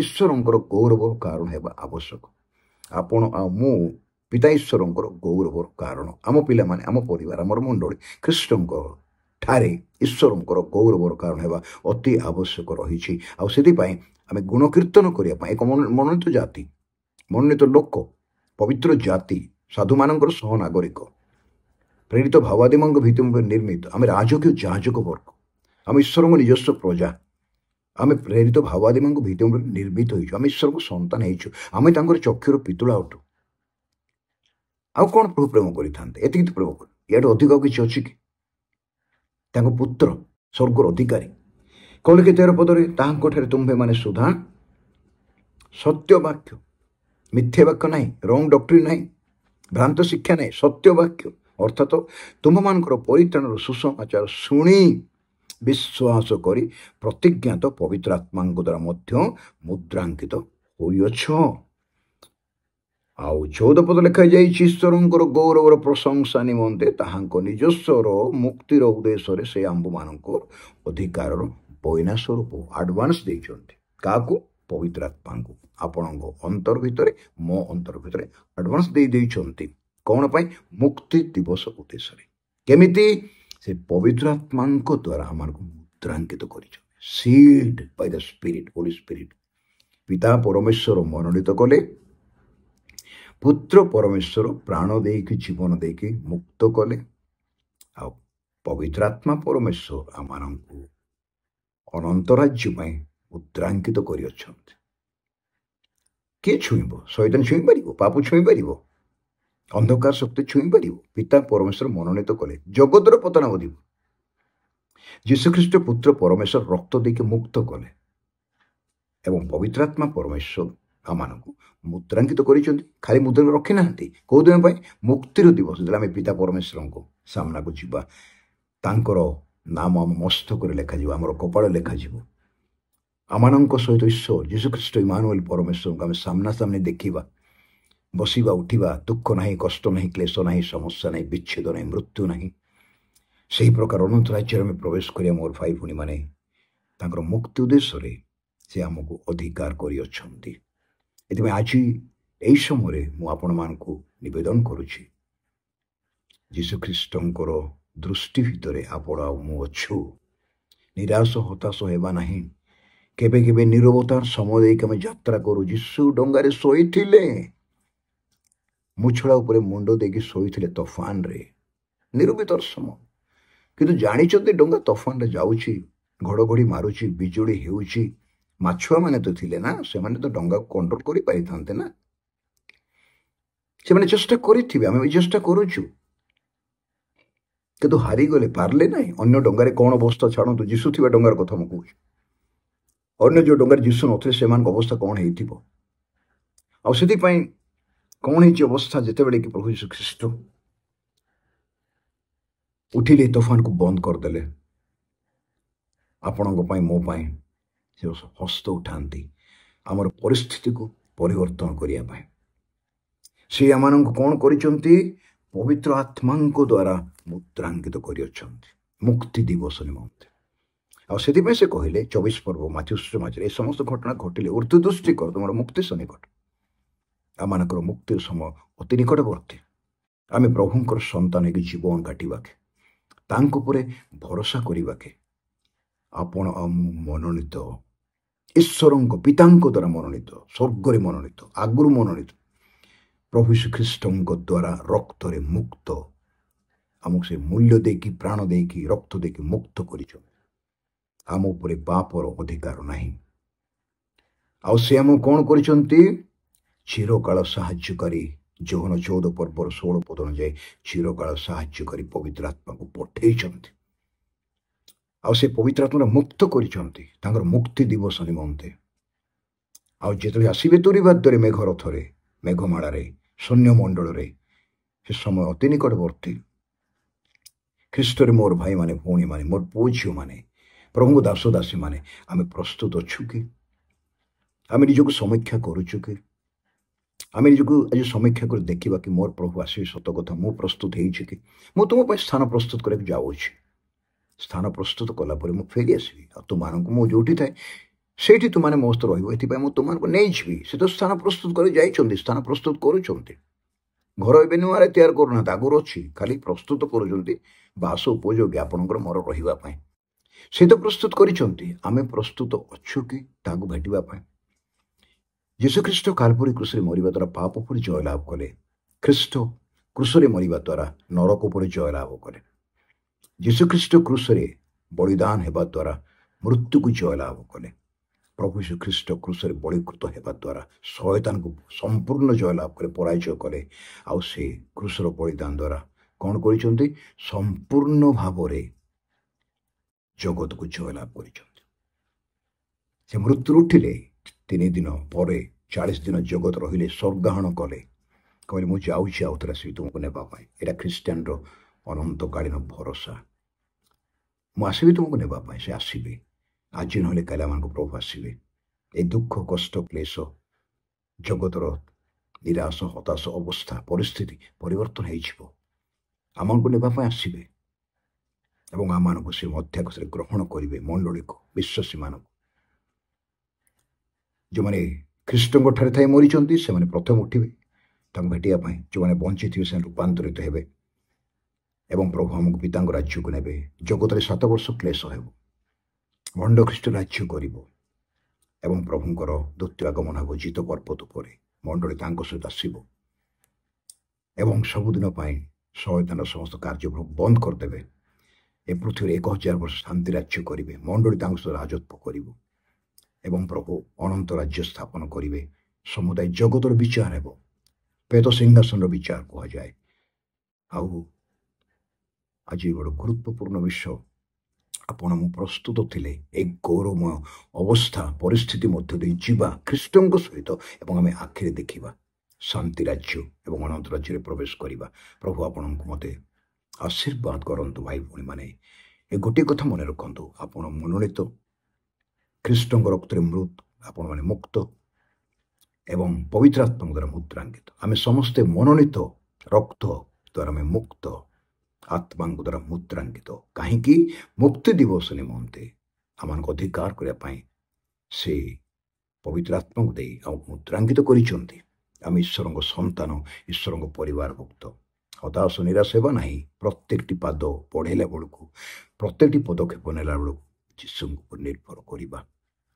ଈଶ୍ୱରଙ୍କର ଗୌରବର କାରଣ ହେବା ଆବଶ୍ୟକ। ଆପଣ ଆଉ ମୁଁ ପିତା ଈଶ୍ୱରଙ୍କର ଗୌରବର କାରଣ। ଆମ ପିଲାମାନେ, ଆମ ପରିବାର, ଆମର ମଣ୍ଡଳୀ ଖ୍ରୀଷ୍ଟଙ୍କ ଠାରେ ଈଶ୍ୱରଙ୍କର ଗୌରବର କାରଣ ହେବା ଅତି ଆବଶ୍ୟକ ରହିଛି। ଆଉ ସେଥିପାଇଁ ଆମେ ଗୁଣକୀର୍ତ୍ତନ କରିବା ପାଇଁ ଏକ ମନୋନୀତ ଜାତି, ମନୋନୀତ ଲୋକ, ପବିତ୍ର ଜାତି, ସାଧୁମାନଙ୍କର ସହ ନାଗରିକ, ପ୍ରେରିତ ଭାବାଦିମାନଙ୍କ ଭିତରେ ନିର୍ମିତ ଆମେ ରାଜକୀୟ ଯାଜକ ବର୍ଗ, ଆମେ ଈଶ୍ୱରଙ୍କ ନିଜସ୍ୱ ପ୍ରଜା, ଆମେ ପ୍ରେରିତ ଭାବାଦିମାନଙ୍କ ଭିତରେ ନିର୍ମିତ ହେଇଛୁ, ଆମେ ଈଶ୍ୱରଙ୍କ ସନ୍ତାନ ହେଇଛୁ, ଆମେ ତାଙ୍କର ଚକ୍ଷୁର ପିତୁଳା ଅଟୁ। ଆଉ କ'ଣ ପ୍ରଭୁ ପ୍ରେମ କରିଥାନ୍ତେ? ଏତିକି ତ ପ୍ରେମ କରେ। ଏହାଠୁ ଅଧିକ ଆଉ କିଛି ଅଛି କି? ତାଙ୍କ ପୁତ୍ର ସ୍ୱର୍ଗର ଅଧିକାରୀ। କହିଲେ କି 13 ପଦରେ, ତାହାଙ୍କଠାରେ ତୁମ୍ଭେମାନେ ସୁଦ୍ଧା ସତ୍ୟ ବାକ୍ୟ, ମିଥ୍ୟା ବାକ୍ୟ ନାହିଁ, ରଙ୍ଗ ଡକ୍ଟ୍ରିନ୍ ନାହିଁ, ଭ୍ରାନ୍ତ ଶିକ୍ଷା ନାହିଁ, ସତ୍ୟ ବାକ୍ୟ ଅର୍ଥାତ ତୁମମାନଙ୍କର ପରିତ୍ରାଣର ସୁସମାଚାର ଶୁଣି ବିଶ୍ୱାସ କରି ପ୍ରତିଜ୍ଞାତ ପବିତ୍ର ଆତ୍ମାଙ୍କ ଦ୍ୱାରା ମଧ୍ୟ ମୁଦ୍ରାଙ୍କିତ ହୋଇଅଛ। ଆଉ 14 ପଦ ଲେଖାଯାଇଛି, ଈଶ୍ୱରଙ୍କର ଗୌରବର ପ୍ରଶଂସା ନିମନ୍ତେ ତାହାଙ୍କ ନିଜସ୍ୱର ମୁକ୍ତିର ଉଦ୍ଦେଶ୍ୟରେ ସେ ଆମ୍ଭମାନଙ୍କ ଅଧିକାରର ବଇନା ସ୍ୱରୂପ ଆଡଭାନ୍ସ ଦେଇଛନ୍ତି। କାହାକୁ? ପବିତ୍ର ଆତ୍ମାଙ୍କୁ। ଆପଣଙ୍କ ଅନ୍ତର ଭିତରେ, ମୋ ଅନ୍ତର ଭିତରେ ଆଡଭାନ୍ସ ଦେଇଛନ୍ତି। କ'ଣ ପାଇଁ? ମୁକ୍ତି ଦିବସ ଉଦ୍ଦେଶ୍ୟରେ। କେମିତି? ସେ ପବିତ୍ର ଆତ୍ମାଙ୍କ ଦ୍ୱାରା ଆମମାନଙ୍କୁ ମୁଦ୍ରାଙ୍କିତ କରିଛନ୍ତି। ସିଲ୍ଡ ବାଇ ଦ ସ୍ପିରିଟ୍, ହୋଲି ସ୍ପିରିଟ୍। ପିତା ପରମେଶ୍ୱର ମନୋନୀତ କଲେ, ପୁତ୍ର ପରମେଶ୍ୱର ପ୍ରାଣ ଦେଇକି, ଜୀବନ ଦେଇକି ମୁକ୍ତ କଲେ, ଆଉ ପବିତ୍ର ଆତ୍ମା ପରମେଶ୍ୱର ଆମମାନଙ୍କୁ ଅନନ୍ତ ରାଜ୍ୟ ପାଇଁ ମୁଦ୍ରାଙ୍କିତ କରିଅଛନ୍ତି। କିଏ ଛୁଇଁବ? ଶୈତାନ ଛୁଇଁପାରିବ? ପାପ ଛୁଇଁପାରିବ? ଅନ୍ଧକାର ଶକ୍ତି ଛୁଇଁପାରିବ? ପିତା ପରମେଶ୍ୱର ମନୋନୀତ କଲେ, ଜଗତର ପତନ ବଧିବ। ଯୀଶୁଖ୍ରୀଷ୍ଟ ପୁତ୍ର ପରମେଶ୍ୱର ରକ୍ତ ଦେଇକି ମୁକ୍ତ କଲେ ଏବଂ ପବିତ୍ର ଆତ୍ମା ପରମେଶ୍ୱର ଆମମାନଙ୍କୁ ମୁଦ୍ରାଙ୍କିତ କରିଛନ୍ତି। ଖାଲି ମୁଦ୍ରା ରଖିନାହାନ୍ତି। କେଉଁଦିନ ପାଇଁ? ମୁକ୍ତିର ଦିବସ, ଯେତେବେଳେ ଆମେ ପିତା ପରମେଶ୍ୱରଙ୍କ ସାମ୍ନାକୁ ଯିବା, ତାଙ୍କର ନାମ ଆମ ମସ୍ତକରେ ଲେଖାଯିବ, ଆମର କପାଳରେ ଲେଖାଯିବ। ଆମମାନଙ୍କ ସହିତ ଈଶ୍ୱର ଯୀଶୁଖ୍ରୀଷ୍ଟ ଇମାନୁଏଲ ପରମେଶ୍ୱରଙ୍କୁ ଆମେ ସାମ୍ନାସାମ୍ନି ଦେଖିବା। ବସିବା, ଉଠିବା, ଦୁଃଖ ନାହିଁ, କଷ୍ଟ ନାହିଁ, କ୍ଲେଶ ନାହିଁ, ସମସ୍ୟା ନାହିଁ, ବିଚ୍ଛେଦ ନାହିଁ, ମୃତ୍ୟୁ ନାହିଁ। ସେହି ପ୍ରକାର ଅନନ୍ତ ରାଜ୍ୟରେ ଆମେ ପ୍ରବେଶ କରିବା। ମୋର ଭାଇ ଭଉଣୀମାନେ, ତାଙ୍କର ମୁକ୍ତି ଉଦ୍ଦେଶ୍ୟରେ ସେ ଆମକୁ ଅଧିକାର କରିଅଛନ୍ତି। ଏଥିପାଇଁ ଆଜି ଏହି ସମୟରେ ମୁଁ ଆପଣମାନଙ୍କୁ ନିବେଦନ କରୁଛି, ଯୀଶୁଖ୍ରୀଷ୍ଟଙ୍କର ଦୃଷ୍ଟି ଭିତରେ ଆପଣ ଆଉ ମୁଁ ଅଛୁ। ନିରାଶ ହତାଶ ହେବା ନାହିଁ। କେବେ କେବେ ନିରବତାର ସମୟ ଦେଇକି ଆମେ ଯାତ୍ରା କରୁ। ଯୀଶୁ ଡଙ୍ଗାରେ ଶୋଇଥିଲେ, ମୁଛଡ଼ା ଉପରେ ମୁଣ୍ଡ ଦେଇକି ଶୋଇଥିଲେ ତୋଫାନରେ, ନିରବିତର ସମୟ। କିନ୍ତୁ ଜାଣିଛନ୍ତି ଡଙ୍ଗା ତୋଫାନରେ ଯାଉଛି, ଘଡ଼ଘଡ଼ି ମାରୁଛି, ବିଜୁଳି ହେଉଛି। ମାଛୁଆମାନେ ତ ଥିଲେ ନା, ସେମାନେ ତ ଡଙ୍ଗାକୁ କଣ୍ଟ୍ରୋଲ କରିପାରିଥାନ୍ତେ ନା। ସେମାନେ ଚେଷ୍ଟା କରିଥିବେ, ଆମେ ବି ଚେଷ୍ଟା କରୁଛୁ, କିନ୍ତୁ ହାରିଗଲେ, ପାରିଲେ ନାହିଁ। ଅନ୍ୟ ଡଙ୍ଗାରେ କ'ଣ ଅବସ୍ଥା ଛାଡ଼ନ୍ତୁ, ଯୀଶୁ ଥିବା ଡଙ୍ଗାର କଥା ମୁଁ କହୁଛି। ଅନ୍ୟ ଯେଉଁ ଡଙ୍ଗାରେ ଯୀଶୁ ନଥିଲେ ସେମାନଙ୍କ ଅବସ୍ଥା କ'ଣ ହେଇଥିବ। ଆଉ ସେଥିପାଇଁ କ'ଣ ହେଇଛି ଅବସ୍ଥା, ଯେତେବେଳେ କି ପ୍ରଭୁ ଯୀଶୁ ଖ୍ରୀଷ୍ଟ ଉଠିଲେ, ତୋଫାନକୁ ବନ୍ଦ କରିଦେଲେ। ଆପଣଙ୍କ ପାଇଁ, ମୋ ପାଇଁ ସେ ହସ୍ତ ଉଠାନ୍ତି ଆମର ପରିସ୍ଥିତିକୁ ପରିବର୍ତ୍ତନ କରିବା ପାଇଁ। ସେ ଆମମାନଙ୍କୁ କ'ଣ କରିଛନ୍ତି? ପବିତ୍ର ଆତ୍ମାଙ୍କ ଦ୍ୱାରା ମୁଦ୍ରାଙ୍କିତ କରିଅଛନ୍ତି ମୁକ୍ତି ଦିବସ ନିମନ୍ତେ। ଆଉ ସେଥିପାଇଁ ସେ କହିଲେ 24 ପର୍ବ ମାଥ୍ୟୁ ସମାଜରେ ଏ ସମସ୍ତ ଘଟଣା ଘଟିଲେ ଉର୍ଦ୍ଧ୍ୱ ଦୃଷ୍ଟି କର, ତୁମର ମୁକ୍ତି ସନ୍ନିକଟ। ଆମମାନଙ୍କର ମୁକ୍ତିର ସମୟ ଅତି ନିକଟବର୍ତ୍ତୀ। ଆମେ ପ୍ରଭୁଙ୍କର ସନ୍ତାନ ହେଇକି ଜୀବନ କାଟିବାକେ, ତାଙ୍କ ଉପରେ ଭରସା କରିବାକେ ଆପଣ ଆଉ ମୁଁ ମନୋନୀତ, ଈଶ୍ୱରଙ୍କ ପିତାଙ୍କ ଦ୍ୱାରା ମନୋନୀତ, ସ୍ୱର୍ଗରେ ମନୋନୀତ, ଆଗରୁ ମନୋନୀତ, ପ୍ରଭୁ ଶ୍ରୀଖ୍ରୀଷ୍ଟଙ୍କ ଦ୍ୱାରା ରକ୍ତରେ ମୁକ୍ତ। ଆମକୁ ସେ ମୂଲ୍ୟ ଦେଇକି, ପ୍ରାଣ ଦେଇକି, ରକ୍ତ ଦେଇକି ମୁକ୍ତ କରିଛନ୍ତି। ଆମ ଉପରେ ପାପର ଅଧିକାର ନାହିଁ। ଆଉ ସେ ଆମକୁ କ'ଣ କରିଛନ୍ତି? ଚିରକାଳ ସାହାଯ୍ୟକାରୀ, ଯୋହନ 14 ପର୍ବର 16 ପଦ ଅନୁଯାୟୀ ଚିରକାଳ ସାହାଯ୍ୟକାରୀ ପବିତ୍ର ଆତ୍ମାକୁ ପଠେଇଛନ୍ତି। ଆଉ ସେ ପବିତ୍ର ଆତ୍ମାର ମୁକ୍ତ କରିଛନ୍ତି ତାଙ୍କର ମୁକ୍ତି ଦିବସ ନିମନ୍ତେ। ଆଉ ଯେତେବେଳେ ଆସିବେ ତୁରୀବାଦ୍ୟରେ, ମେଘ ରଥରେ, ମେଘମାଳାରେ, ଶୂନ୍ୟ ମଣ୍ଡଳରେ, ସେ ସମୟ ଅତି ନିକଟବର୍ତ୍ତୀ। ଖ୍ରୀଷ୍ଟରେ ମୋର ଭାଇମାନେ, ଭଉଣୀମାନେ, ମୋର ପୁଅ ଝିଅମାନେ, ପ୍ରଭୁଙ୍କ ଦାସ ଦାସୀମାନେ ଆମେ ପ୍ରସ୍ତୁତ ଅଛୁ କି? ଆମେ ନିଜକୁ ସମୀକ୍ଷା କରୁଛୁ କି? ଆମେ ନିଜକୁ ଆଜି ସମୀକ୍ଷା କରି ଦେଖିବା କି ମୋର ପ୍ରଭୁ ଆସିବେ ସତ କଥା, ମୁଁ ପ୍ରସ୍ତୁତ ହେଇଛି କି? ମୁଁ ତୁମ ପାଇଁ ସ୍ଥାନ ପ୍ରସ୍ତୁତ କରିବାକୁ ଯାଉଛି। ସ୍ଥାନ ପ୍ରସ୍ତୁତ କଲା ପରେ ମୁଁ ଫେରି ଆସିବି, ଆଉ ତୁମମାନଙ୍କୁ ମୁଁ ଯୋଉଠି ଥାଏ ସେଇଠି ତୁମାନେ ମୋ ସହିତ ରହିବ। ଏଥିପାଇଁ ମୁଁ ତୁମମାନଙ୍କୁ ନେଇଯିବି। ସେ ତ ସ୍ଥାନ ପ୍ରସ୍ତୁତ କରି ଯାଇଛନ୍ତି, ସ୍ଥାନ ପ୍ରସ୍ତୁତ କରୁଛନ୍ତି। ଘର ଏବେ ନୂଆରେ ତିଆରି କରୁନାହାନ୍ତି, ଆଗରୁ ଅଛି, ଖାଲି ପ୍ରସ୍ତୁତ କରୁଛନ୍ତି ବାସ ଉପଯୋଗୀ ଆପଣଙ୍କର ମୋର ରହିବା ପାଇଁ। ସେ ତ ପ୍ରସ୍ତୁତ କରିଛନ୍ତି। ଆମେ ପ୍ରସ୍ତୁତ ଅଛୁ କି ତାହାକୁ ଭେଟିବା ପାଇଁ? ଯୀଶୁଖ୍ରୀଷ୍ଟ କାଲବରୀ କ୍ରୁଶରେ ମରିବା ଦ୍ୱାରା ପାପ ଉପରେ ଜୟଲାଭ କଲେ। ଖ୍ରୀଷ୍ଟ କ୍ରୁଶରେ ମରିବା ଦ୍ୱାରା ନରକ ଉପରେ ଜୟଲାଭ କଲେ। ଯୀଶୁଖ୍ରୀଷ୍ଟ କ୍ରୁଶରେ ବଳିଦାନ ହେବା ଦ୍ୱାରା ମୃତ୍ୟୁକୁ ଜୟଲାଭ କଲେ। ପ୍ରଭୁ ଯୀଶୁଖ୍ରୀଷ୍ଟ କ୍ରୁଶରେ ବଳୀକୃତ ହେବା ଦ୍ୱାରା ଶୟତାନକୁ ସମ୍ପୂର୍ଣ୍ଣ ଜୟଲାଭ କଲେ, ପରାଜୟ କଲେ। ଆଉ ସେ କ୍ରୁଶର ବଳିଦାନ ଦ୍ୱାରା କ'ଣ କରିଛନ୍ତି? ସମ୍ପୂର୍ଣ୍ଣ ଭାବରେ ଜଗତକୁ ଜୟଲାଭ କରିଛନ୍ତି। ସେ ମୃତ୍ୟୁରୁ ଉଠିଲେ, 3 ଦିନ ପରେ 40 ଦିନ ଜଗତ ରହିଲେ, ସ୍ୱର୍ଗାରୋହଣ କଲେ, କହିଲେ ମୁଁ ଯାଉଛି ଆଉ ଥରେ ଆସିବି ତୁମକୁ ନେବା ପାଇଁ। ଏଇଟା ଖ୍ରୀଷ୍ଟିଆନର ଅନନ୍ତକାଳୀନ ଭରସା। ମୁଁ ଆସିବି ତୁମକୁ ନେବା ପାଇଁ, ସେ ଆସିବେ। ଆଜି ନହେଲେ କାଲି ଆମମାନଙ୍କୁ ପ୍ରଭୁ ଆସିବେ। ଏ ଦୁଃଖ କଷ୍ଟ କ୍ଲେଶ ଜଗତର ନିରାଶ ହତାଶ ଅବସ୍ଥା ପରିସ୍ଥିତି ପରିବର୍ତ୍ତନ ହେଇଯିବ। ଆମମାନଙ୍କୁ ନେବା ପାଇଁ ଆସିବେ ଏବଂ ଆମମାନଙ୍କୁ ସେ ମଧ୍ୟାକର୍ଷରେ ଗ୍ରହଣ କରିବେ। ମଣ୍ଡଳୀକୁ, ବିଶ୍ୱାସୀମାନଙ୍କୁ, ଯେଉଁମାନେ ଖ୍ରୀଷ୍ଟଙ୍କ ଠାରେ ଥାଇ ମରିଛନ୍ତି ସେମାନେ ପ୍ରଥମେ ଉଠିବେ ତାଙ୍କୁ ଭେଟିବା ପାଇଁ। ଯେଉଁମାନେ ବଞ୍ଚିଥିବେ ସେମାନେ ରୂପାନ୍ତରିତ ହେବେ ଏବଂ ପ୍ରଭୁ ଆମକୁ ପିତାଙ୍କ ରାଜ୍ୟକୁ ନେବେ। ଜଗତରେ 7 ବର୍ଷ କ୍ଲେଶ ହେବ, ଭଣ୍ଡ ଖ୍ରୀଷ୍ଟ ରାଜ୍ୟ କରିବ ଏବଂ ପ୍ରଭୁଙ୍କର ଦ୍ୱିତୀୟ ଆଗମନ ହେବ। ଜିତ ପର୍ବତ ଉପରେ ମଣ୍ଡଳୀ ତାଙ୍କ ସହିତ ଆସିବ ଏବଂ ସବୁଦିନ ପାଇଁ ଶୟତାନର ସମସ୍ତ କାର୍ଯ୍ୟକ୍ରମ ବନ୍ଦ କରିଦେବେ। ଏ ପୃଥିବୀରେ 1000 ବର୍ଷ ଶାନ୍ତି ରାଜ୍ୟ କରିବେ। ମଣ୍ଡଳୀ ତାଙ୍କ ସହିତ ରାଜତ୍ୱ କରିବ ଏବଂ ପ୍ରଭୁ ଅନନ୍ତ ରାଜ୍ୟ ସ୍ଥାପନ କରିବେ। ସମୁଦାୟ ଜଗତର ବିଚାର ହେବ, ପ୍ରେତ ସିଂହାସନର ବିଚାର କୁହାଯାଏ। ଆଉ ଆଜି ଗୋଟେ ଗୁରୁତ୍ୱପୂର୍ଣ୍ଣ ବିଷୟ, ଆପଣ ମୁଁ ପ୍ରସ୍ତୁତ ଥିଲେ ଏ ଗୌରବମୟ ଅବସ୍ଥା ପରିସ୍ଥିତି ମଧ୍ୟ ଦେଇ ଯିବା ଖ୍ରୀଷ୍ଟଙ୍କ ସହିତ ଏବଂ ଆମେ ଆଖିରେ ଦେଖିବା ଶାନ୍ତି ରାଜ୍ୟ ଏବଂ ଅନନ୍ତ ରାଜ୍ୟରେ ପ୍ରବେଶ କରିବା। ପ୍ରଭୁ ଆପଣଙ୍କୁ ମୋତେ ଆଶୀର୍ବାଦ କରନ୍ତୁ। ଭାଇ ଭଉଣୀମାନେ, ଏ ଗୋଟିଏ କଥା ମନେ ରଖନ୍ତୁ, ଆପଣ ମନୋନୀତ, ଖ୍ରୀଷ୍ଟଙ୍କ ରକ୍ତରେ ଆପଣମାନେ ମୁକ୍ତ ଏବଂ ପବିତ୍ର ଆତ୍ମାଙ୍କ ଦ୍ୱାରା ମୁଦ୍ରାଙ୍କିତ। ଆମେ ସମସ୍ତେ ମନୋନୀତ, ରକ୍ତ ଦ୍ୱାରା ଆମେ ମୁକ୍ତ, ଆତ୍ମାଙ୍କ ଦ୍ୱାରା ମୁଦ୍ରାଙ୍କିତ। କାହିଁକି? ମୁକ୍ତି ଦିବସ ନିମନ୍ତେ ଆମମାନଙ୍କୁ ଅଧିକାର କରିବା ପାଇଁ ସେ ପବିତ୍ର ଆତ୍ମାକୁ ଦେଇ ଆମକୁ ମୁଦ୍ରାଙ୍କିତ କରିଛନ୍ତି। ଆମେ ଈଶ୍ୱରଙ୍କ ସନ୍ତାନ, ଈଶ୍ୱରଙ୍କ ପରିବାରଭୁକ୍ତ। ହତାଶ ନିରାଶ ହେବା ନାହିଁ। ପ୍ରତ୍ୟେକଟି ପାଦ ପଢ଼େଇଲା ବେଳକୁ, ପ୍ରତ୍ୟେକଟି ପଦକ୍ଷେପ ନେଲା ବେଳକୁ ଯୀଶୁଙ୍କ ଉପରେ ନିର୍ଭର କରିବା।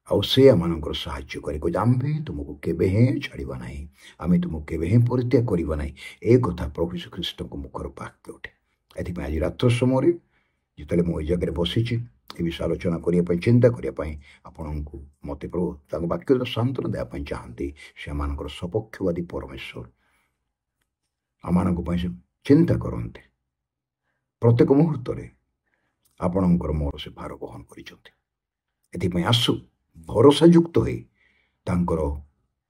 ଆଉ ସେ ଆମମାନଙ୍କର ସାହାଯ୍ୟ କରି କହୁଛି ଆମ୍ଭେ ତୁମକୁ କେବେ ହେଁ ଛାଡ଼ିବା ନାହିଁ, ଆମେ ତୁମକୁ କେବେ ହେଁ ପରିତ୍ୟାଗ କରିବା ନାହିଁ। ଏ କଥା ପ୍ରଭୁ ଯୀଶୁଖ୍ରୀଷ୍ଟଙ୍କ ମୁଖର ବାକ୍ୟ ଅଟେ। ଏଥିପାଇଁ ଆଜି ରାତ୍ର ସମୟରେ ଯେତେବେଳେ ମୁଁ ଏଇ ଜାଗାରେ ବସିଛି ଏ ବିଷୟ ଆଲୋଚନା କରିବା ପାଇଁ, ଚିନ୍ତା କରିବା ପାଇଁ, ଆପଣଙ୍କୁ ମୋତେ ପ୍ରଭୁ ତାଙ୍କ ବାକ୍ୟର ସାନ୍ତ୍ୱନା ଦେବା ପାଇଁ ଚାହାନ୍ତି। ସେମାନଙ୍କର ସପକ୍ଷବାଦୀ ପରମେଶ୍ୱର ଆମମାନଙ୍କ ପାଇଁ ସେ ଚିନ୍ତା କରନ୍ତି। ପ୍ରତ୍ୟେକ ମୁହୂର୍ତ୍ତରେ ଆପଣଙ୍କର ମୋର ସେ ଭାର ବହନ କରିଛନ୍ତି। ଏଥିପାଇଁ ଆସୁ ଭରସାଯୁକ୍ତ ହୋଇ ତାଙ୍କର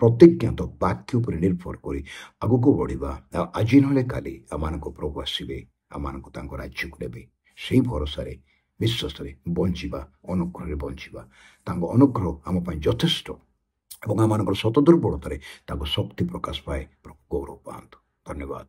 ପ୍ରତିଜ୍ଞାତ ବାକ୍ୟ ଉପରେ ନିର୍ଭର କରି ଆଗକୁ ବଢ଼ିବା। ଆଉ ଆଜି ନହେଲେ କାଲି ଆମମାନଙ୍କ ପ୍ରଭୁ ଆସିବେ, ଆମମାନଙ୍କୁ ତାଙ୍କ ରାଜ୍ୟକୁ ନେବେ। ସେହି ଭରସାରେ ବିଶ୍ୱାସରେ ବଞ୍ଚିବା, ଅନୁଗ୍ରହରେ ବଞ୍ଚିବା। ତାଙ୍କ ଅନୁଗ୍ରହ ଆମ ପାଇଁ ଯଥେଷ୍ଟ ଏବଂ ଆମମାନଙ୍କର ସତ ଦୁର୍ବଳତାରେ ତାଙ୍କ ଶକ୍ତି ପ୍ରକାଶ ପାଏ। ପ୍ରଭୁ ଗୌରବ ପାଆନ୍ତୁ। ଧନ୍ୟବାଦ।